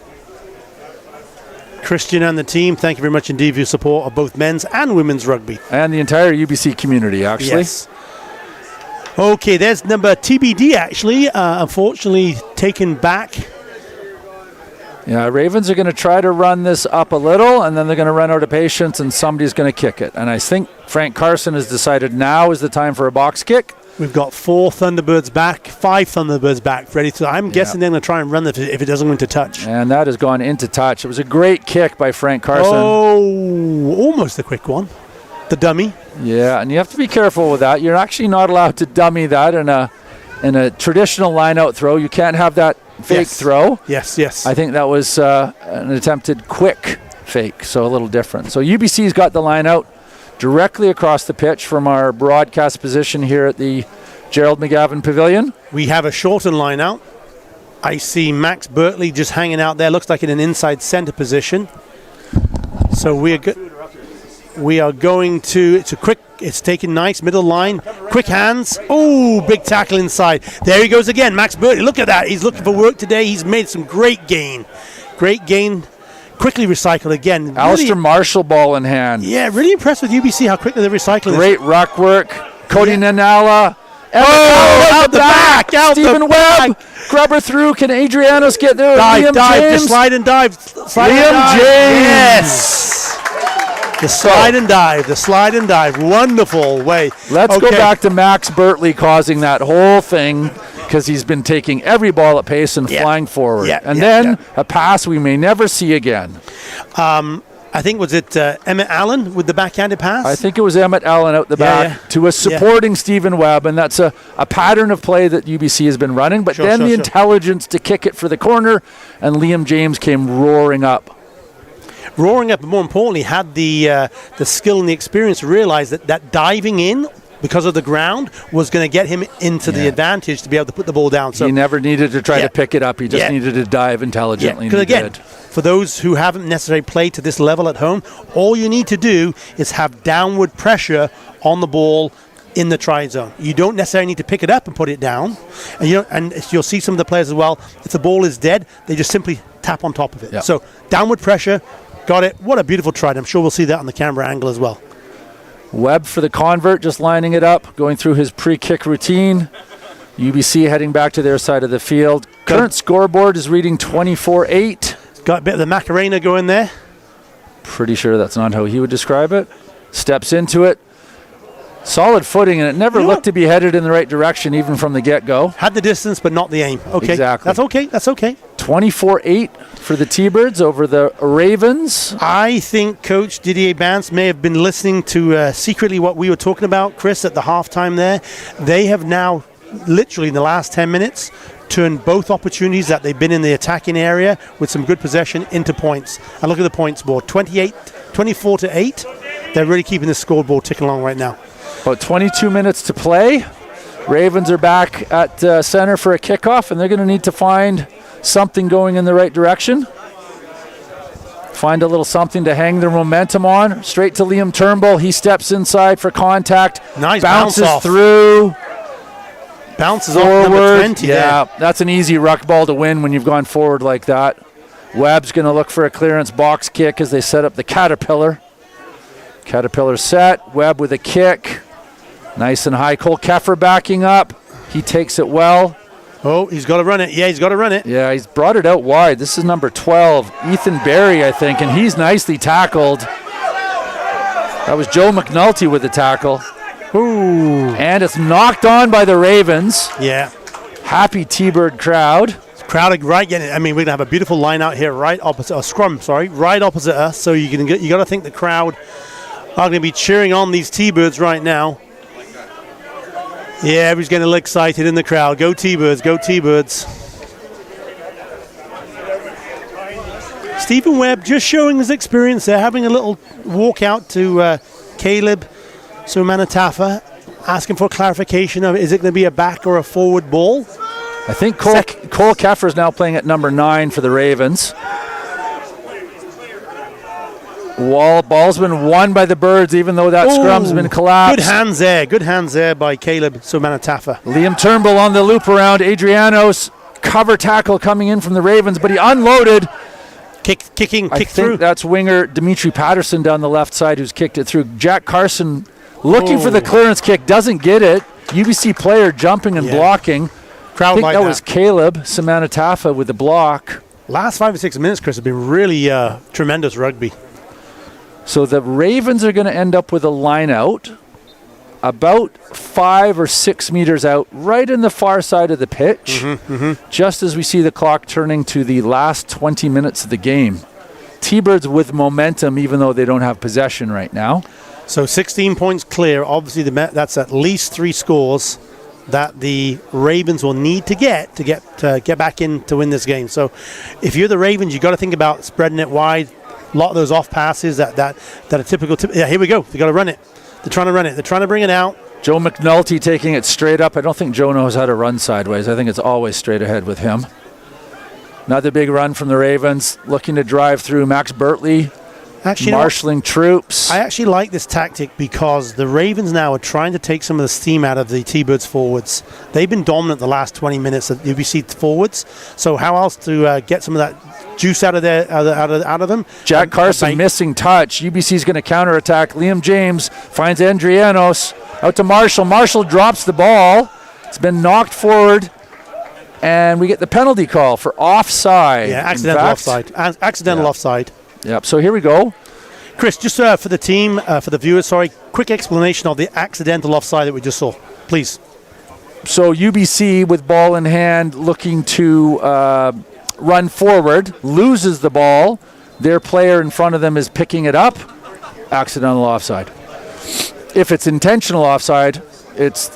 Christian and the team, thank you very much indeed for your support of both men's and women's rugby. And the entire UBC community, actually. Yes. Okay, there's number TBD, actually. Unfortunately, taken back. Yeah, Ravens are going to try to run this up a little, and then they're going to run out of patience, and somebody's going to kick it. And I think Frank Carson has decided now is the time for a box kick. We've got 4 Thunderbirds back, 5 Thunderbirds back, ready to. I'm guessing they're going to try and run it if it doesn't go into touch. And that has gone into touch. It was a great kick by Frank Carson. Oh, almost a quick one. The dummy. Yeah, and you have to be careful with that. You're actually not allowed to dummy that in a traditional line-out throw. You can't have that fake throw. Yes. I think that was an attempted quick fake, so a little different. So UBC's got the line out directly across the pitch from our broadcast position here at the Gerald McGavin Pavilion. We have a shortened line out. I see Max Bertley just hanging out there. Looks like in an inside center position. So we are going to, it's taken nice, middle line, quick hands. Oh, big tackle inside. There he goes again, Max Bertley. Look at that. He's looking for work today. He's made some great gain. Quickly recycled again. Alistair Marshall ball in hand. Yeah, really impressed with UBC how quickly they're recycling. Great ruck work. Cody Nanala. Out the back. Stephen Webb. Grubber through. Can Adrianos get there? Dive. Just slide and dive. Liam James. Yes. The slide and dive. Wonderful way. Let's go back to Max Bertley causing that whole thing because he's been taking every ball at pace and flying forward. A pass we may never see again. I think, was it Emmett Allen with the backhanded pass? I think it was Emmett Allen out the back to a supporting Stephen Webb, and that's a pattern of play that UBC has been running. But the intelligence to kick it for the corner, and Liam James came roaring up. But more importantly, had the skill and the experience to realize that diving in because of the ground was going to get him into the advantage to be able to put the ball down. So he never needed to try to pick it up. He just needed to dive intelligently. Because again, for those who haven't necessarily played to this level at home, all you need to do is have downward pressure on the ball in the try zone. You don't necessarily need to pick it up and put it down. And you'll see some of the players as well, if the ball is dead, they just simply tap on top of it. So downward pressure. Got it. What a beautiful try. I'm sure we'll see that on the camera angle as well. Webb for the convert, just lining it up, going through his pre-kick routine. UBC heading back to their side of the field. Current scoreboard is reading 24-8. Got a bit of the Macarena going there. Pretty sure that's not how he would describe it. Steps into it. Solid footing, and it never looked to be headed in the right direction, even from the get-go. Had the distance, but not the aim. Okay, exactly. That's okay. 24-8 for the T-Birds over the Ravens. I think Coach Didier Bance may have been listening to secretly what we were talking about, Chris, at the halftime there. They have now, literally in the last 10 minutes, turned both opportunities that they've been in the attacking area with some good possession into points. And look at the points board, 24-8. They're really keeping the scoreboard ticking along right now. About 22 minutes to play. Ravens are back at center for a kickoff, and they're going to need to find something going in the right direction. Find a little something to hang their momentum on. Straight to Liam Turnbull. He steps inside for contact. Nice bounces bounce off. Through. Bounces forward. Off number 20. Yeah, that's an easy ruck ball to win when you've gone forward like that. Webb's going to look for a clearance box kick as they set up the Caterpillar. Caterpillar set. Webb with a kick. Nice and high. Cole Keffer backing up. He takes it well. Oh, he's got to run it. Yeah, he's got to run it. Yeah, he's brought it out wide. This is number 12, Ethan Berry, I think, and he's nicely tackled. That was Joe McNulty with the tackle. Ooh. And it's knocked on by the Ravens. Yeah. Happy T-Bird crowd. Crowd right getting. I mean, we're gonna have a beautiful line out here, right opposite, scrum. Sorry, right opposite us. So you got to think the crowd are going to be cheering on these T-Birds right now. Yeah, everybody's getting a little excited in the crowd. Go T-Birds, go T-Birds. Stephen Webb just showing his experience there, having a little walk out to Caleb Sumanatafa, asking for clarification of is it going to be a back or a forward ball. I think Cole Keffer is now playing at number 9 for the Ravens. Ball's been won by the Birds, even though that scrum's been collapsed. Good hands there by Caleb Sumanatafa. Liam Turnbull on the loop around. Adrianos, cover tackle coming in from the Ravens, but he unloaded. Kick through. I think that's winger Dimitri Patterson down the left side who's kicked it through. Jack Carson looking for the clearance kick, doesn't get it. UBC player jumping and blocking. Crowd I think like that was Caleb Sumanatafa with the block. Last 5 or 6 minutes, Chris, have been really tremendous rugby. So the Ravens are going to end up with a line out about 5 or 6 meters out, right in the far side of the pitch, just as we see the clock turning to the last 20 minutes of the game. T-Birds with momentum, even though they don't have possession right now. So 16 points clear. Obviously, that's at least 3 scores that the Ravens will need to get back in to win this game. So if you're the Ravens, you've got to think about spreading it wide. A lot of those off passes that are typical. Yeah, here we go. They got to run it. They're trying to run it. They're trying to bring it out. Joe McNulty taking it straight up. I don't think Joe knows how to run sideways. I think it's always straight ahead with him. Another big run from the Ravens, looking to drive through. Max Bertley marshalling troops. I actually like this tactic because the Ravens now are trying to take some of the steam out of the T-Birds forwards. They've been dominant the last 20 minutes of UBC forwards. So how else to get some of that juice out of them? Jack Carson missing touch. UBC's going to counterattack. Liam James finds Andrianos out to Marshall. Marshall drops the ball. It's been knocked forward. And we get the penalty call for offside. Yeah, accidental offside. Accidental offside. Yep, so here we go. Chris, just for the team, for the viewers, quick explanation of the accidental offside that we just saw, please. So UBC with ball in hand looking to run forward, loses the ball. Their player in front of them is picking it up. Accidental offside. If it's intentional offside, it's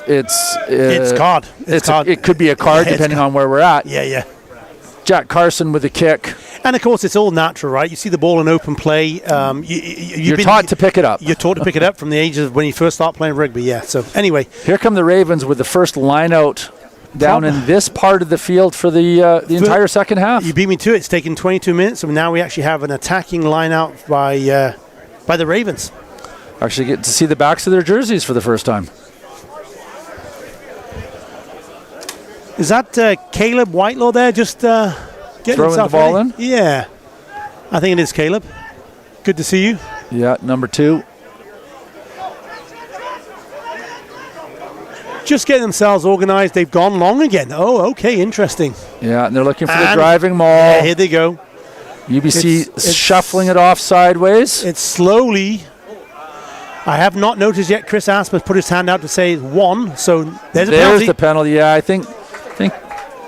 card. It could be a card depending on where we're at. Yeah. Jack Carson with the kick. And of course, it's all natural, right? You see the ball in open play. You're taught to pick it up. You're taught to pick it up from the age of when you first start playing rugby. Yeah. So anyway, here come the Ravens with the first line out down in this part of the field for the entire second half. You beat me to it. It's taken 22 minutes, and now we actually have an attacking line out by the Ravens. Actually get to see the backs of their jerseys for the first time. Is that Caleb Whitelaw there just getting throwing the ball ready? in? Yeah. I think it is Caleb. Good to see you. Yeah, number 2. Just getting themselves organized. They've gone long again. Oh, okay, interesting. Yeah, and they're looking for the driving maul. Yeah, here they go. UBC it's shuffling it off sideways. It's slowly. I have not noticed yet. Chris Asmus put his hand out to say 1. So there's a penalty. There's the penalty. Yeah, I think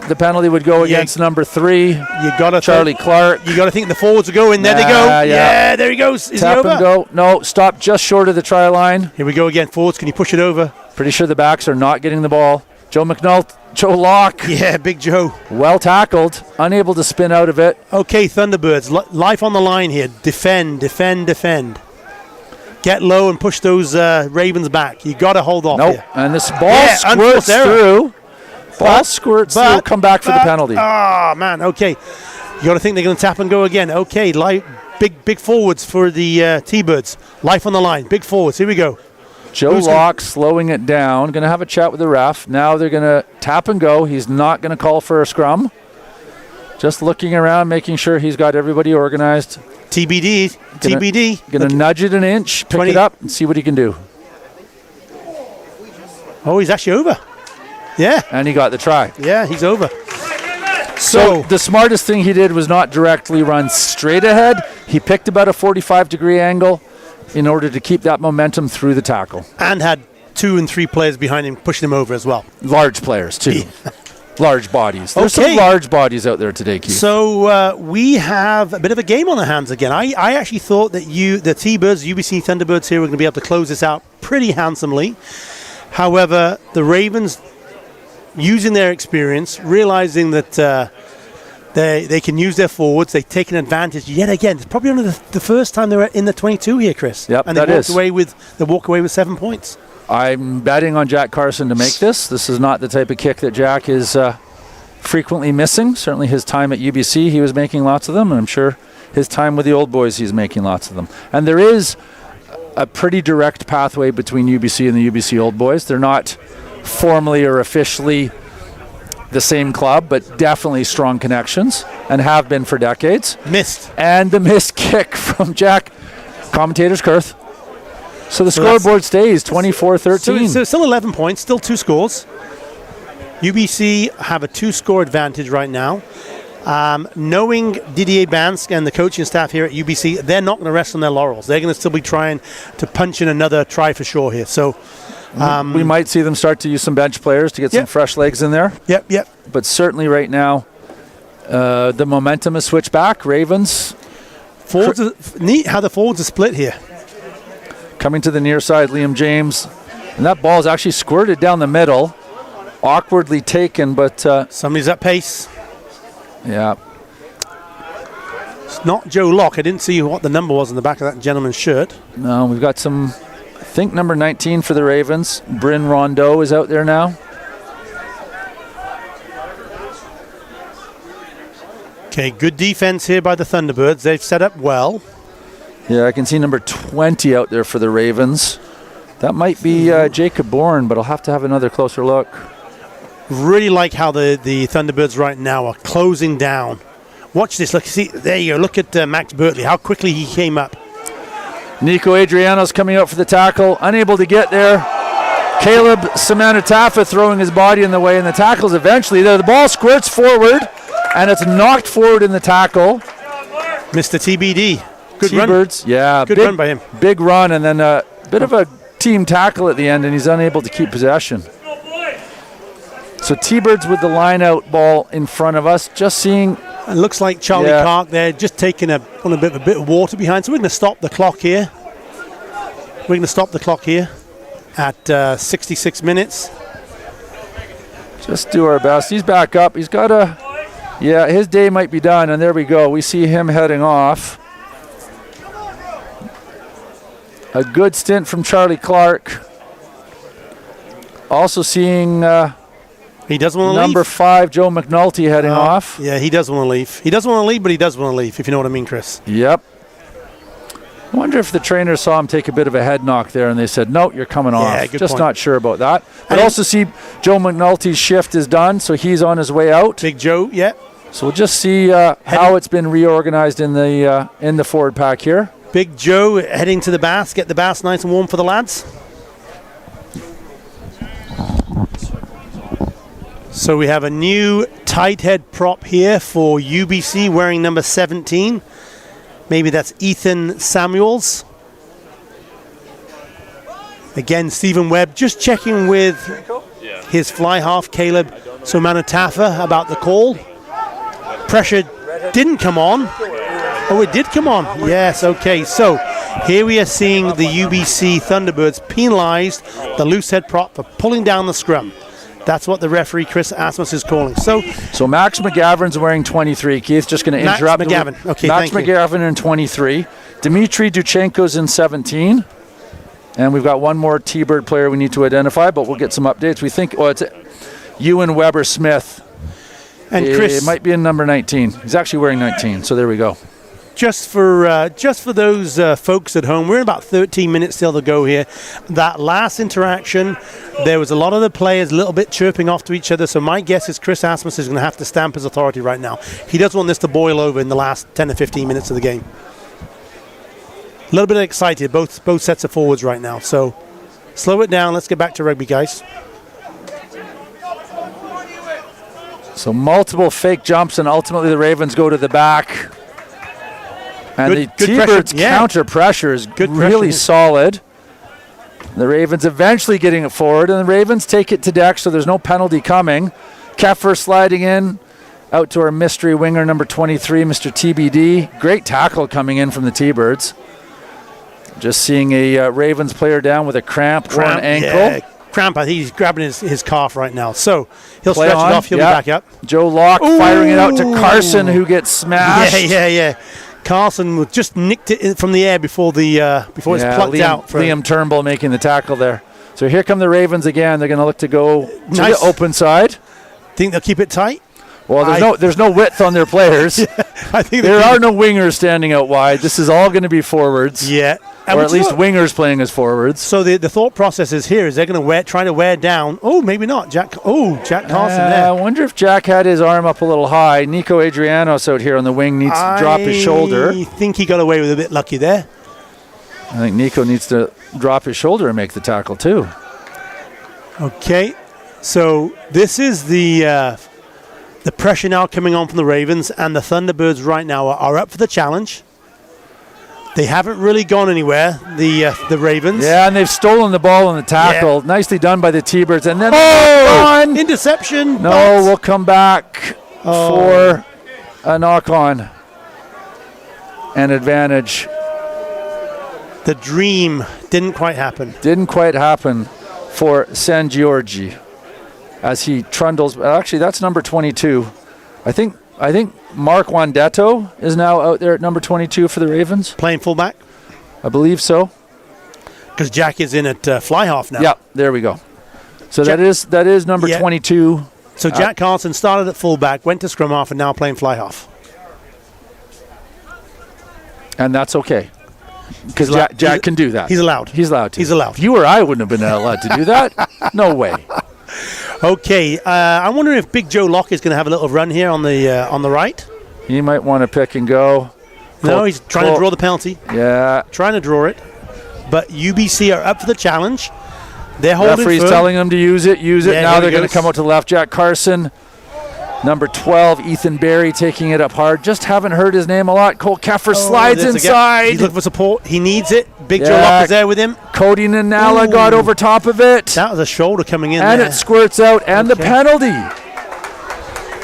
the penalty would go against number 3. You got Charlie Clark. You got to think the forwards are going. There they go. Yeah, there he goes. Is Tap he over? And go. No, stop just short of the try line. Here we go again. Forwards, can you push it over? Pretty sure the backs are not getting the ball. Joe Locke. Yeah, Big Joe. Well tackled. Unable to spin out of it. Okay, Thunderbirds. Life on the line here. Defend. Get low and push those Ravens back. You got to hold off. Nope. Here. And this ball squirts through. Ball squirts through. Come back for the penalty. Oh, man. Okay. You got to think they're going to tap and go again. Okay. Big forwards for the T-Birds. Life on the line. Big forwards. Here we go. Joe Locke slowing it down. Going to have a chat with the ref. Now they're going to tap and go. He's not going to call for a scrum. Just looking around, making sure he's got everybody organized. TBD. Going to nudge it an inch, pick it up, and see what he can do. Oh, he's actually over. Yeah. And he got the try. Yeah, he's over. So the smartest thing he did was not directly run straight ahead. He picked about a 45-degree angle in order to keep that momentum through the tackle. And had 2 and 3 players behind him pushing him over as well. Large players, too. Large bodies. There's Okay. some large bodies out there today, Keith. So we have a bit of a game on our hands again. I actually thought that the T-Birds, UBC Thunderbirds here, were going to be able to close this out pretty handsomely. However, the Ravens, using their experience, realizing that they can use their forwards, they've taken advantage yet again. It's probably only the first time they were in the 22 here, Chris. Yep, and they walk away with 7 points. I'm betting on Jack Carson to make this. This is not the type of kick that Jack is frequently missing. Certainly his time at UBC, he was making lots of them, and I'm sure his time with the old boys, he's making lots of them. And there is a pretty direct pathway between UBC and the UBC old boys. They're not formally or officially the same club, but definitely strong connections and have been for decades. Missed. And the missed kick from Jack, commentator's Kurth. So the scoreboard stays 24-13. So still 11 points, still 2 scores. UBC have a 2-score advantage right now. Knowing Didier Bansk and the coaching staff here at UBC, they're not going to rest on their laurels. They're going to still be trying to punch in another try for sure here. So we might see them start to use some bench players to get some fresh legs in there. Yep. But certainly right now, the momentum has switched back. Ravens. Neat how the forwards are split here. Coming to the near side, Liam James. And that ball is actually squirted down the middle. Awkwardly taken, but... somebody's at pace. Yeah. It's not Joe Locke. I didn't see what the number was on the back of that gentleman's shirt. No, we've got some... I think number 19 for the Ravens. Bryn Rondeau is out there now. Okay, good defense here by the Thunderbirds. They've set up well. Yeah, I can see number 20 out there for the Ravens. That might be Jacob Bourne, but I'll have to have another closer look. Really like how the Thunderbirds right now are closing down. Watch this. Look, see, there you go. Look at Max Bertley, how quickly he came up. Nico Adriano's coming out for the tackle, unable to get there. Caleb Samanatafa throwing his body in the way, and the tackle's eventually there. The ball squirts forward, and it's knocked forward in the tackle. Mr. TBD. Good T-Birds, run. yeah. Good run by him. Big run, and then a bit of a team tackle at the end, and he's unable to keep possession. So T-Birds with the line-out ball in front of us, just seeing... It looks like Charlie Clark there, just taking a bit of water behind. So we're going to stop the clock here. We're going to stop the clock here at 66 minutes. Just do our best. He's back up. He's got a... Yeah, his day might be done, and there we go. We see him heading off. A good stint from Charlie Clark. Also seeing... he doesn't want to leave. Number 5, Joe McNulty heading off. Yeah, he does want to leave. He doesn't want to leave, but he does want to leave, if you know what I mean, Chris. Yep. I wonder if the trainer saw him take a bit of a head knock there and they said, no, you're coming off. Good Just point. not sure about that. But also see Joe McNulty's shift is done, so he's on his way out. Big Joe, yeah. So we'll just see how it's been reorganized in the forward pack here. Big Joe heading to the bath, get the bath nice and warm for the lads. So we have a new tight head prop here for UBC wearing number 17. Maybe that's Ethan Samuels. Again, Stephen Webb just checking with his fly half, Caleb Somanatafa, about the call. Pressure didn't come on. Oh, it did come on. Yes, okay. So here we are seeing the UBC Thunderbirds penalized the loose head prop for pulling down the scrum. That's what the referee, Chris Asmus, is calling. So Max McGavran's wearing 23. Keith, just going to interrupt. Max McGavran. Okay, Max thank you. McGavran in 23. Dmitry Duchenko's in 17. And we've got one more T-Bird player we need to identify, but we'll get some updates. We think, it's Ewan Weber-Smith. And Chris, it might be in number 19. He's actually wearing 19, so there we go. Just for those folks at home, we're in about 13 minutes still to go here. That last interaction, there was a lot of the players a little bit chirping off to each other, so my guess is Chris Asmus is going to have to stamp his authority right now. He doesn't want this to boil over in the last 10 to 15 minutes of the game. A little bit excited, both sets of forwards right now, so slow it down. Let's get back to rugby, guys. So multiple fake jumps, and ultimately the Ravens go to the back. And the T-Birds counter pressure is really solid. The Ravens eventually getting it forward, and the Ravens take it to deck, so there's no penalty coming. Keffer sliding in out to our mystery winger, number 23, Mr. TBD. Great tackle coming in from the T-Birds. Just seeing a Ravens player down with a cramp or an ankle. Yeah, cramp. I think he's grabbing his calf right now. So he'll Play stretch on. it off. He'll be back up. Joe Locke firing it out to Carson, who gets smashed. Yeah. Carson just nicked it from the air before it's plucked out. Liam Turnbull making the tackle there. So here come the Ravens again. They're going to look to go to the open side. Think they'll keep it tight? Well, there's no width on their players. I think there are no wingers standing out wide. This is all going to be forwards. Yeah. Or at least wingers playing as forwards. So the thought process is here is they're going to try to wear down. Oh, maybe not. Jack Carlson there. I wonder if Jack had his arm up a little high. Nico Adrianos out here on the wing needs to drop his shoulder. I think he got away with a bit lucky there. I think Nico needs to drop his shoulder and make the tackle too. Okay. So this is the pressure now coming on from the Ravens, and the Thunderbirds right now are up for the challenge. They haven't really gone anywhere, the Ravens. Yeah, and they've stolen the ball on the tackle. Yeah. Nicely done by the T-Birds. And then interception. No, we'll come back for a knock-on and advantage. The dream didn't quite happen. Didn't quite happen for San Giorgi as he trundles. Actually, that's number 22. I think Mark Wandetto is now out there at number 22 for the Ravens. Playing fullback? I believe so. Because Jack is in at fly half now. Yeah, there we go. So that is number 22. So Jack Carlson started at fullback, went to scrum half, and now playing fly half. And that's okay. Because Jack can do that. He's allowed. He's allowed to. He's allowed. If you or I wouldn't have been allowed to do that. No way. Okay, I'm wondering if Big Joe Locke is going to have a little run here on the right. He might want to pick and go. No, he's trying to draw the penalty. Yeah. Trying to draw it. But UBC are up for the challenge. They're holding Referee's firm. telling them to use it. Yeah, now they're going to come out to the left. Jack Carson. Number 12, Ethan Berry taking it up hard. Just haven't heard his name a lot. Cole Keffer slides inside. He's looking for support. He needs it. Big Joe Locke is there with him. Cody Nanala got over top of it. That was a shoulder coming in and there. It squirts out. And the penalty.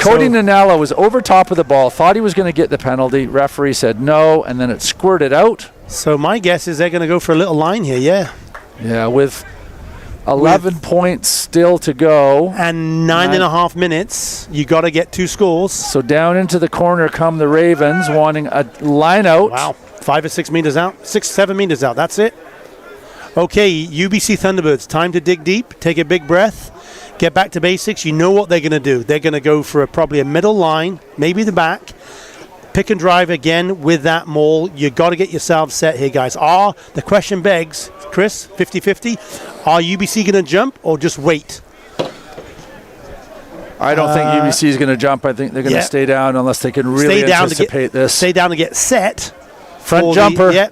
Cody Nanala was over top of the ball. Thought he was going to get the penalty. Referee said no. And then it squirted out. So my guess is they're going to go for a little line here, yeah. Yeah, with 11 points still to go. And 9.5 minutes. You got to get 2 scores. So down into the corner come the Ravens, wanting a line out. Wow. 5 or 6 meters out. 7 meters out. That's it. Okay, UBC Thunderbirds. Time to dig deep. Take a big breath. Get back to basics. You know what they're going to do. They're going to go for probably a middle line, maybe the back. Pick and drive again with that maul. You got to get yourselves set here, guys. The question begs, Chris, 50-50, are UBC going to jump or just wait? I don't think UBC is going to jump. I think they're going to stay down unless they can really anticipate this. Stay down to get set. Front jumper.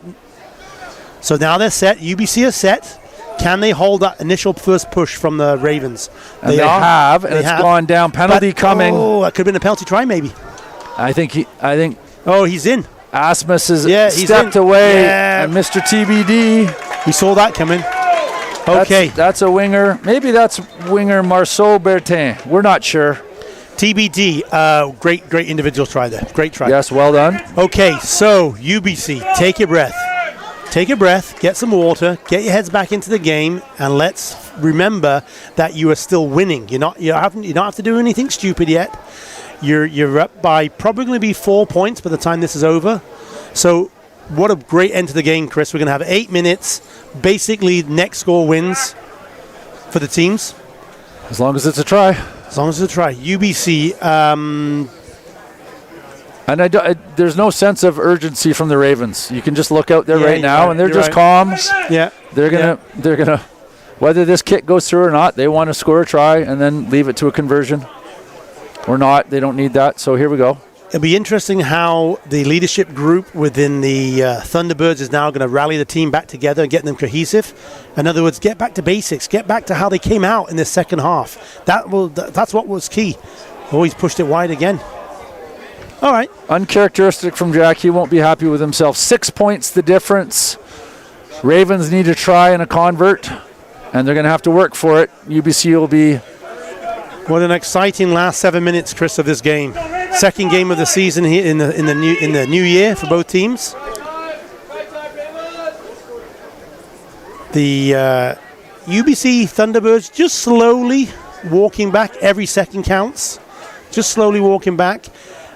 So now they're set. UBC is set. Can they hold that initial first push from the Ravens? And they have, and it's gone down. Penalty coming. Oh, that could have been a penalty try, maybe. I think. Oh, he's in. Asmus has stepped away, and Mr. TBD. We saw that coming. Okay. That's a winger. Maybe that's winger Marceau Bertin. We're not sure. TBD. Great individual try there. Great try. Yes, well done. Okay, so UBC, take your breath. Take a breath, get some water, get your heads back into the game, and let's remember that you are still winning. You don't have to do anything stupid yet. You're up by probably going to be 4 points by the time this is over. So what a great end to the game, Chris. We're going to have 8 minutes. Basically, next score wins for the teams. As long as it's a try. As long as it's a try. UBC. And there's no sense of urgency from the Ravens. You can just look out there right now, and they're just calm. Yeah. They're gonna, whether this kick goes through or not, they want to score a try and then leave it to a conversion. Or not, they don't need that. So here we go. It'll be interesting how the leadership group within the Thunderbirds is now going to rally the team back together and get them cohesive. In other words, get back to basics. Get back to how they came out in the second half. That's what was key. Always pushed it wide again. All right. Uncharacteristic from Jack. He won't be happy with himself. 6 points the difference. Ravens need to try and a convert, and they're going to have to work for it. UBC will be. What an exciting last 7 minutes, Chris, of this game. Second game of the season here in the new year for both teams. The UBC Thunderbirds just slowly walking back. Every second counts. Just slowly walking back.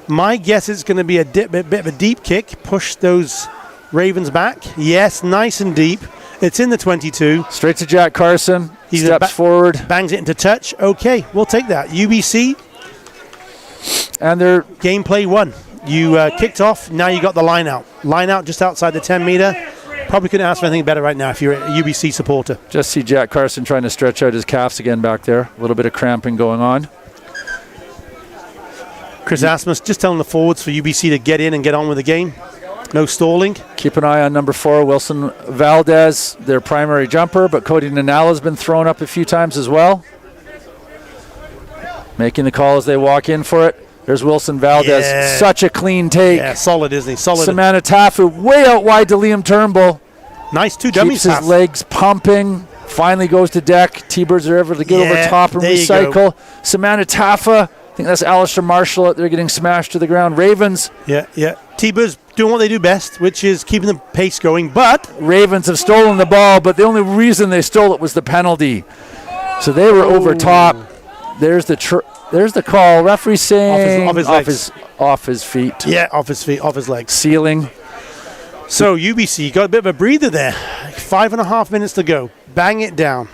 My guess is going to be a bit of a deep kick. Push those Ravens back. Yes, nice and deep. It's in the 22. Straight to Jack Carson. He steps forward. Bangs it into touch. Okay, we'll take that. UBC. And their gameplay won. You kicked off. Now you got the line out. Line out just outside the 10 meter. Probably couldn't ask for anything better right now if you're a UBC supporter. Just see Jack Carson trying to stretch out his calves again back there. A little bit of cramping going on. Chris Asmus just telling the forwards for UBC to get in and get on with the game. No stalling. Keep an eye on number 4, Wilson Valdez, their primary jumper, but Cody Nanala's been thrown up a few times as well. Making the call as they walk in for it. There's Wilson Valdez. Yeah. Such a clean take. Yeah, solid, isn't he? Solid. Samana Tafu way out wide to Liam Turnbull. Nice 2 dummies. Keeps his legs pumping. Finally goes to deck. T-Birds are able to get over top and recycle. Samana Tafa. I think that's Alistair Marshall out there getting smashed to the ground. Ravens. Yeah. T-Birds doing what they do best, which is keeping the pace going, but Ravens have stolen the ball, but the only reason they stole it was the penalty. So they were over top. There's the call. Referee saying off his feet. Yeah, off his feet, off his legs. Ceiling. So UBC got a bit of a breather there. 5.5 minutes to go. Bang it down.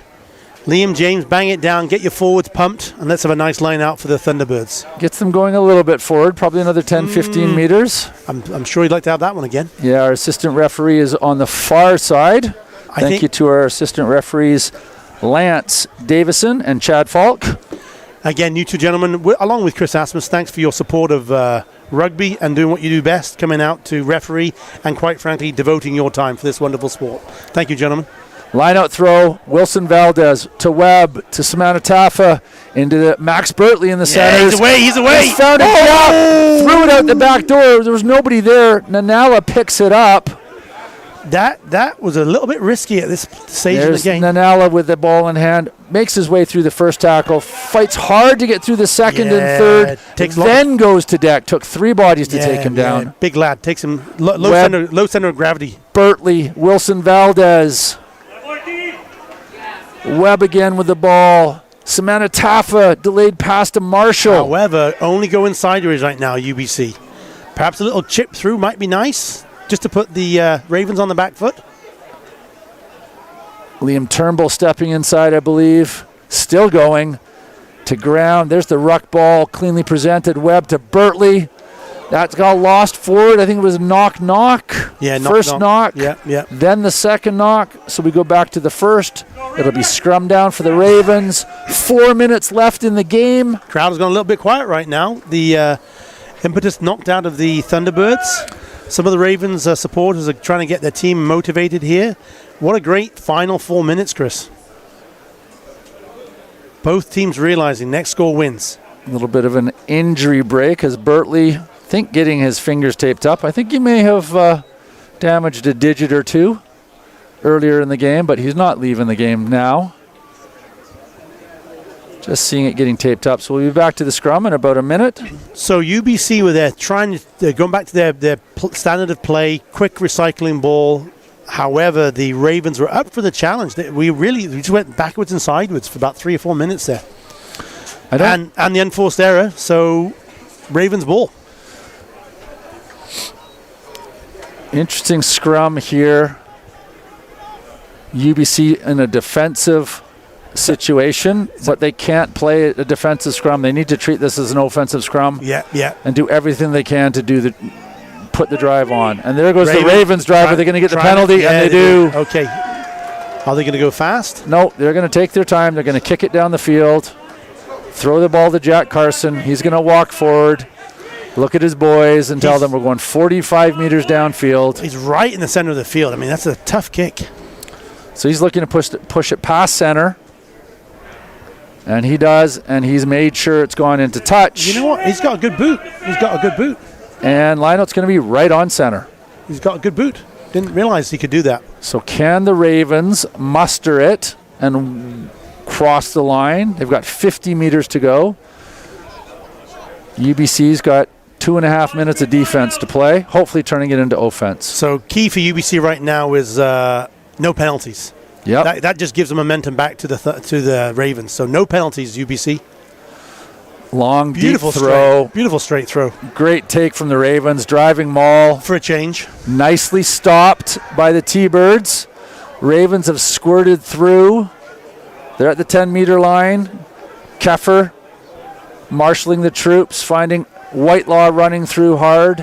Liam James, bang it down, get your forwards pumped, and let's have a nice line out for the Thunderbirds. Gets them going a little bit forward, probably another 10, 15 meters. I'm sure he'd like to have that one again. Yeah, our assistant referee is on the far side. Thank you to our assistant referees, Lance Davison and Chad Falk. Again, you two gentlemen, along with Chris Asmus, thanks for your support of rugby and doing what you do best, coming out to referee and, quite frankly, devoting your time for this wonderful sport. Thank you, gentlemen. Line out throw, Wilson Valdez to Webb, to Samana Tafa, into the Max Bertley in the center. He's away. He's found it, threw it out the back door. There was nobody there. Nanala picks it up. That was a little bit risky at this stage of the game. Nanala with the ball in hand, makes his way through the first tackle, fights hard to get through the second and third, then goes to deck. Took 3 bodies to take him down. Big lad, takes him low center of gravity. Bertley, Wilson Valdez. Webb again with the ball. Samana Tafa delayed pass to Marshall. However, only going sideways right now, UBC. Perhaps a little chip through might be nice, just to put the Ravens on the back foot. Liam Turnbull stepping inside, I believe. Still going to ground. There's the ruck ball, cleanly presented. Webb to Bertley. That's got lost forward. I think it was knock. Yeah, first knock. Yeah. Then the second knock. So we go back to the first. It'll be scrum down for the Ravens. 4 minutes left in the game. Crowd has gone a little bit quiet right now. The impetus knocked out of the Thunderbirds. Some of the Ravens supporters are trying to get their team motivated here. What a great final 4 minutes, Chris. Both teams realizing next score wins. A little bit of an injury break as Bertley, I think, getting his fingers taped up. I think he may have damaged a digit or two earlier in the game, but he's not leaving the game now. Just seeing it getting taped up. So we'll be back to the scrum in about a minute. So UBC were there going back to their standard of play, quick recycling ball. However, the Ravens were up for the challenge. We just went backwards and sideways for about 3 or 4 minutes there. And the unforced error. So Ravens ball. Interesting scrum here. UBC in a defensive situation, but they can't play a defensive scrum. They need to treat this as an offensive scrum. Yeah. And do everything they can to put the drive on. And there goes the Ravens drive. Are they going to get the penalty? And they do. Okay. Are they going to go fast? No, they're going to take their time. They're going to kick it down the field. Throw the ball to Jack Carson. He's going to walk forward. Look at his boys and tell them we're going 45 meters downfield. He's right in the center of the field. I mean, that's a tough kick. So he's looking to push it past center. And he does, and he's made sure it's gone into touch. You know what? He's got a good boot. And lineout's going to be right on center. He's got a good boot. Didn't realize he could do that. So can the Ravens muster it and cross the line? They've got 50 meters to go. UBC's got 2.5 minutes of defense to play, hopefully turning it into offense. So key for UBC right now is no penalties. Yep. That just gives the momentum back to the Ravens. So no penalties, UBC. Long, Beautiful deep throw. Beautiful straight throw. Great take from the Ravens. Driving maul. For a change. Nicely stopped by the T-Birds. Ravens have squirted through. They're at the 10-meter line. Keffer marshalling the troops, finding Whitelaw running through hard.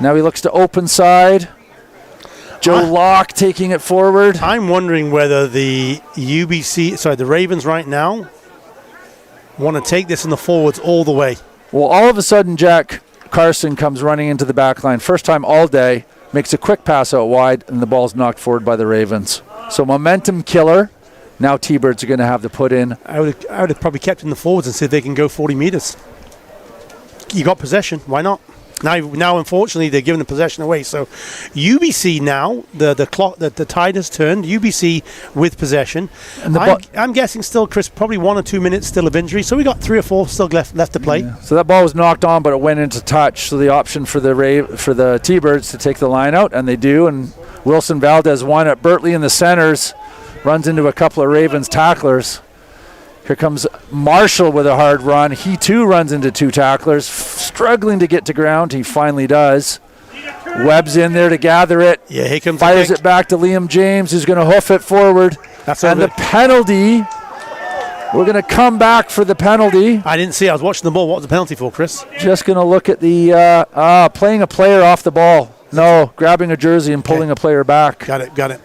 Now he looks to open side. Joe Locke taking it forward. I'm wondering whether the Ravens right now want to take this in the forwards all the way. Well, all of a sudden, Jack Carson comes running into the back line. First time all day, makes a quick pass out wide, and the ball's knocked forward by the Ravens. So momentum killer. Now T-Birds are going to have to put in. I would have probably kept in the forwards and see if they can go 40 meters. You got possession. Why not? Now, unfortunately, they're giving the possession away. So, UBC now, the tide has turned. UBC with possession. And I'm guessing still, Chris, probably 1 or 2 minutes still of injury. So we got 3 or 4 still left to play. Yeah. So that ball was knocked on, but it went into touch. So the option for the T-Birds to take the line out, and they do. And Wilson Valdez won at Bertley in the centers, runs into a couple of Ravens tacklers. Here comes Marshall with a hard run. He too runs into 2 tacklers, struggling to get to ground. He finally does. Webb's in there to gather it. Yeah, here comes fires it back to Liam James, who's going to hoof it forward. And the penalty. We're going to come back for the penalty. I didn't see. I was watching the ball. What was the penalty for, Chris? Just going to look at the playing a player off the ball. No, grabbing a jersey and pulling a player back. Got it.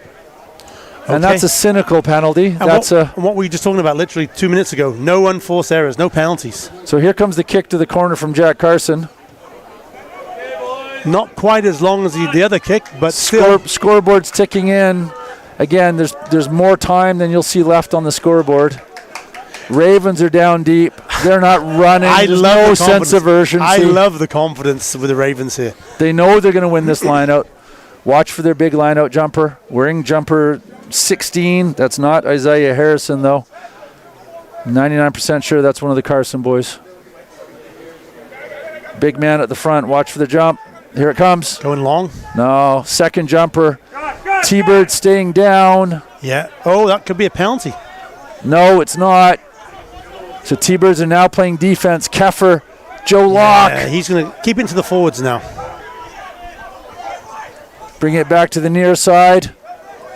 And that's a cynical penalty. And what were you just talking about literally 2 minutes ago? No unforced errors, no penalties. So here comes the kick to the corner from Jack Carson. Not quite as long as the other kick, but still. Scoreboard's ticking in. Again, there's more time than you'll see left on the scoreboard. Ravens are down deep. They're not running. There's no sense of urgency. I love the confidence with the Ravens here. They know they're going to win this line out. Watch for their big line out jumper. Wearing jumper 16. That's not Isaiah Harrison, though. 99% sure that's one of the Carson boys. Big man at the front. Watch for the jump. Here it comes. Going long? No. Second jumper. T-Bird staying down. Yeah. Oh, that could be a penalty. No, it's not. So T-Birds are now playing defense. Keffer, Joe Locke. Yeah, he's going to keep into the forwards now. Bring it back to the near side.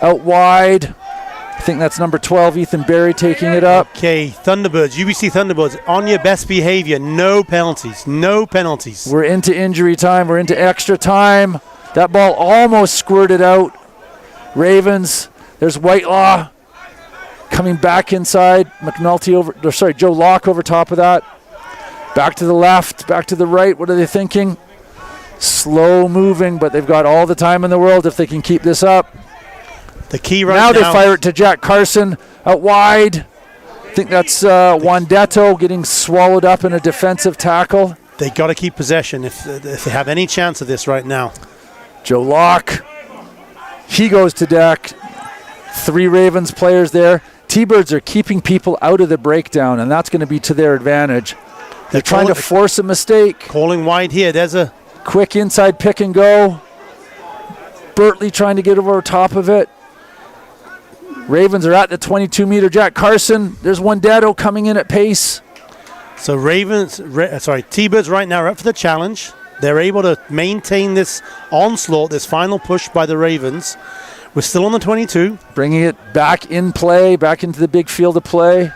Out wide. I think that's number 12, Ethan Berry, taking it up. Okay, Thunderbirds, UBC Thunderbirds, on your best behavior. No penalties. No penalties. We're into injury time. We're into extra time. That ball almost squirted out. Ravens. There's Whitelaw coming back inside. Joe Locke over top of that. Back to the left, back to the right. What are they thinking? Slow moving, but they've got all the time in the world if they can keep this up. The key now they fire it to Jack Carson out wide. I think that's Wandetto getting swallowed up in a defensive tackle. They got to keep possession if they have any chance of this right now. Joe Locke. He goes to deck. 3 Ravens players there. T-Birds are keeping people out of the breakdown, and that's going to be to their advantage. They're trying to force a mistake. Calling wide here. There's a quick inside pick and go. Bertley trying to get over top of it. Ravens are at the 22-meter. Jack Carson. There's Wandetto coming in at pace. So T-Birds right now are up for the challenge. They're able to maintain this onslaught, this final push by the Ravens. We're still on the 22. Bringing it back in play, back into the big field of play.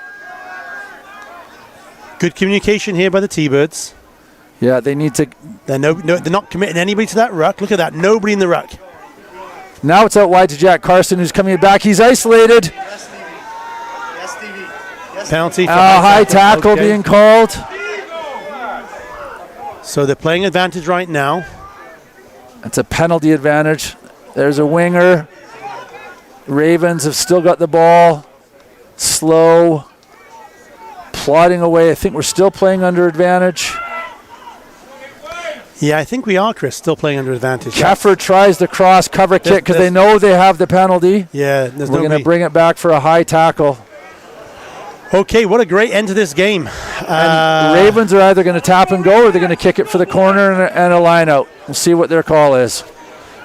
Good communication here by the T-Birds. Yeah, they need to. They're not committing anybody to that ruck. Look at that, nobody in the ruck. Now it's out wide to Jack Carson, who's coming back. He's isolated. Yes, Stevie. Yes, penalty. High tackle being called. So they're playing advantage right now. It's a penalty advantage. There's a winger. Ravens have still got the ball. Slow. Plodding away. I think we're still playing under advantage. Yeah, I think we are, Chris, still playing under advantage. Keffer tries the cross cover kick because they know they have the penalty. Yeah, we're going to bring it back for a high tackle. Okay, what a great end to this game. The Ravens are either going to tap and go or they're going to kick it for the corner and a line out. We'll see what their call is.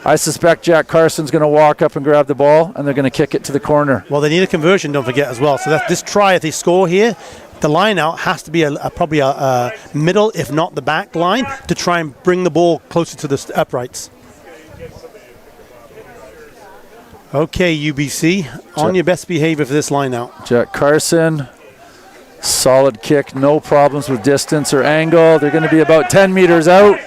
I suspect Jack Carson's going to walk up and grab the ball, and they're going to kick it to the corner. Well, they need a conversion, don't forget, as well. So that this try, if they score here, the line out has to be probably a middle, if not the back line, to try and bring the ball closer to the uprights. Okay, UBC, on your best behavior for this line out. Jack Carson, solid kick, no problems with distance or angle. They're going to be about 10 meters out.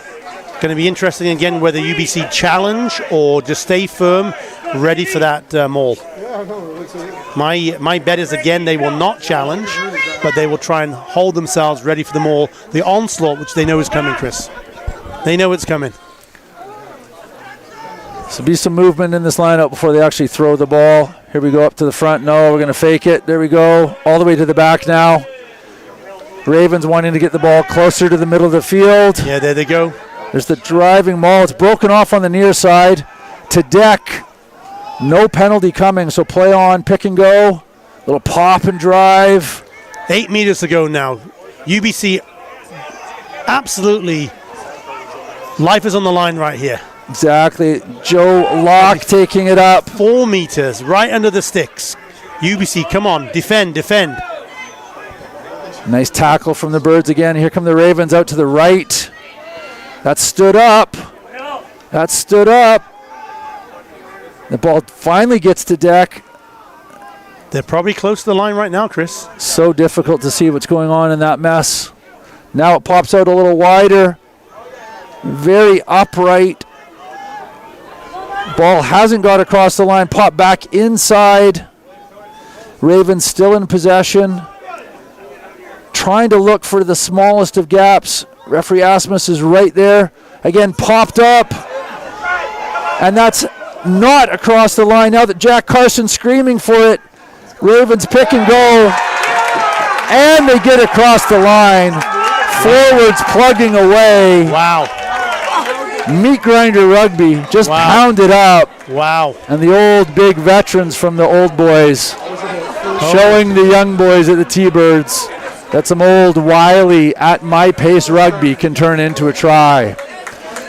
Going to be interesting again whether UBC challenge or just stay firm, ready for that maul. My bet is, again, they will not challenge, but they will try and hold themselves ready for the maul. The onslaught, which they know is coming, Chris. They know it's coming. So be some movement in this lineup before they actually throw the ball. Here we go up to the front. No, we're going to fake it. There we go. All the way to the back now. Ravens wanting to get the ball closer to the middle of the field. Yeah, there they go. There's the driving maul. It's broken off on the near side. To deck. No penalty coming, so play on, pick and go. Little pop and drive. 8 meters to go now. UBC, absolutely, life is on the line right here. Exactly. Joe Locke taking it up. 4 meters, right under the sticks. UBC, come on, defend, defend. Nice tackle from the Birds again. Here come the Ravens out to the right. That stood up. That stood up. The ball finally gets to deck. They're probably close to the line right now, Chris. So difficult to see what's going on in that mess. Now it pops out a little wider. Very upright. Ball hasn't got across the line. Pop back inside. Ravens still in possession. Trying to look for the smallest of gaps. Referee Asmus is right there. Again, popped up. And that's not across the line. Now that Jack Carson's screaming for it. Ravens pick and go. And they get across the line. Forwards plugging away. Wow. Meat grinder rugby. Just pounded up. Wow. And the old big veterans from the old boys. Showing the young boys at the T-Birds that some old wily at my pace rugby can turn into a try.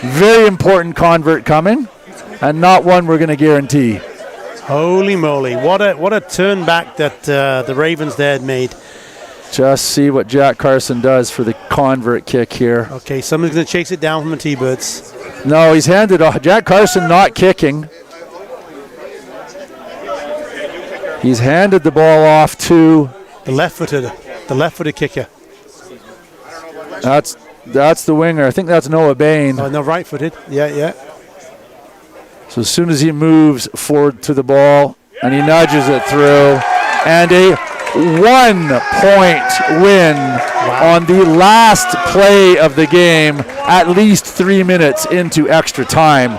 Very important convert coming, and not one we're going to guarantee. Holy moly, what a turn back that the Ravens there had made. Just see what Jack Carson does for the convert kick here. Okay, someone's going to chase it down from the T-Birds. No, he's handed off. Jack Carson not kicking. He's handed the ball off to the left-footed kicker. That's the winger. I think that's Noah Bain. Oh, no, right-footed. Yeah. So as soon as he moves forward to the ball and he nudges it through, and a 1-point win on the last play of the game, at least 3 minutes into extra time.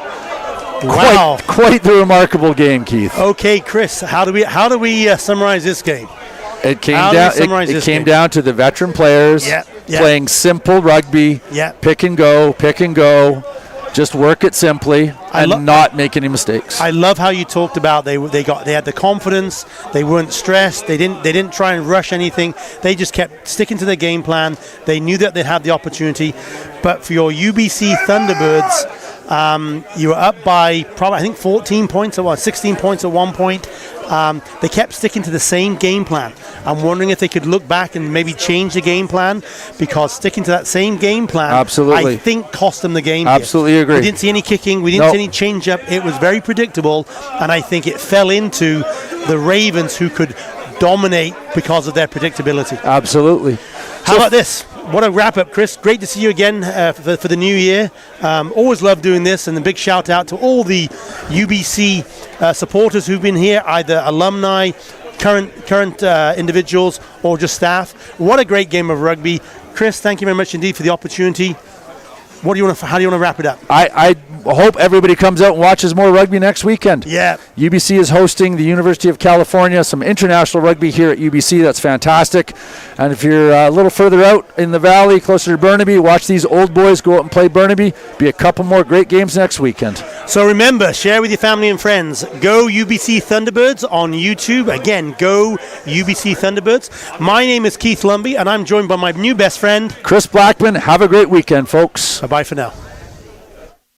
Wow. Quite the remarkable game, Keith. Okay, Chris, how do we summarize this game? It came down to the veteran players playing simple rugby, pick and go, just work it simply and not make any mistakes. I love how you talked about they had the confidence, they weren't stressed, they didn't try and rush anything. They just kept sticking to their game plan. They knew that they had the opportunity. But for your UBC Thunderbirds, you were up by probably, I think, 14 points or 16 points at one point. They kept sticking to the same game plan. I'm wondering if they could look back and maybe change the game plan, because sticking to that same game plan, absolutely, I think, cost them the game. Absolutely agree. We didn't see any kicking. We didn't see any change-up. It was very predictable, and I think it fell into the Ravens, who could dominate because of their predictability. Absolutely. How about this? What a wrap-up, Chris. Great to see you again for the new year. Always love doing this, and a big shout-out to all the UBC supporters who've been here, either alumni, current individuals, or just staff. What a great game of rugby. Chris, thank you very much indeed for the opportunity. How do you want to wrap it up? hope everybody comes out and watches more rugby next weekend. Yeah. UBC is hosting the University of California, some international rugby here at UBC. That's fantastic. And if you're a little further out in the valley, closer to Burnaby, watch these old boys go out and play Burnaby. Be a couple more great games next weekend. So remember, share with your family and friends. Go UBC Thunderbirds on YouTube. Again, go UBC Thunderbirds. My name is Keith Lumby, and I'm joined by my new best friend, Chris Blackman. Have a great weekend, folks. Bye-bye for now.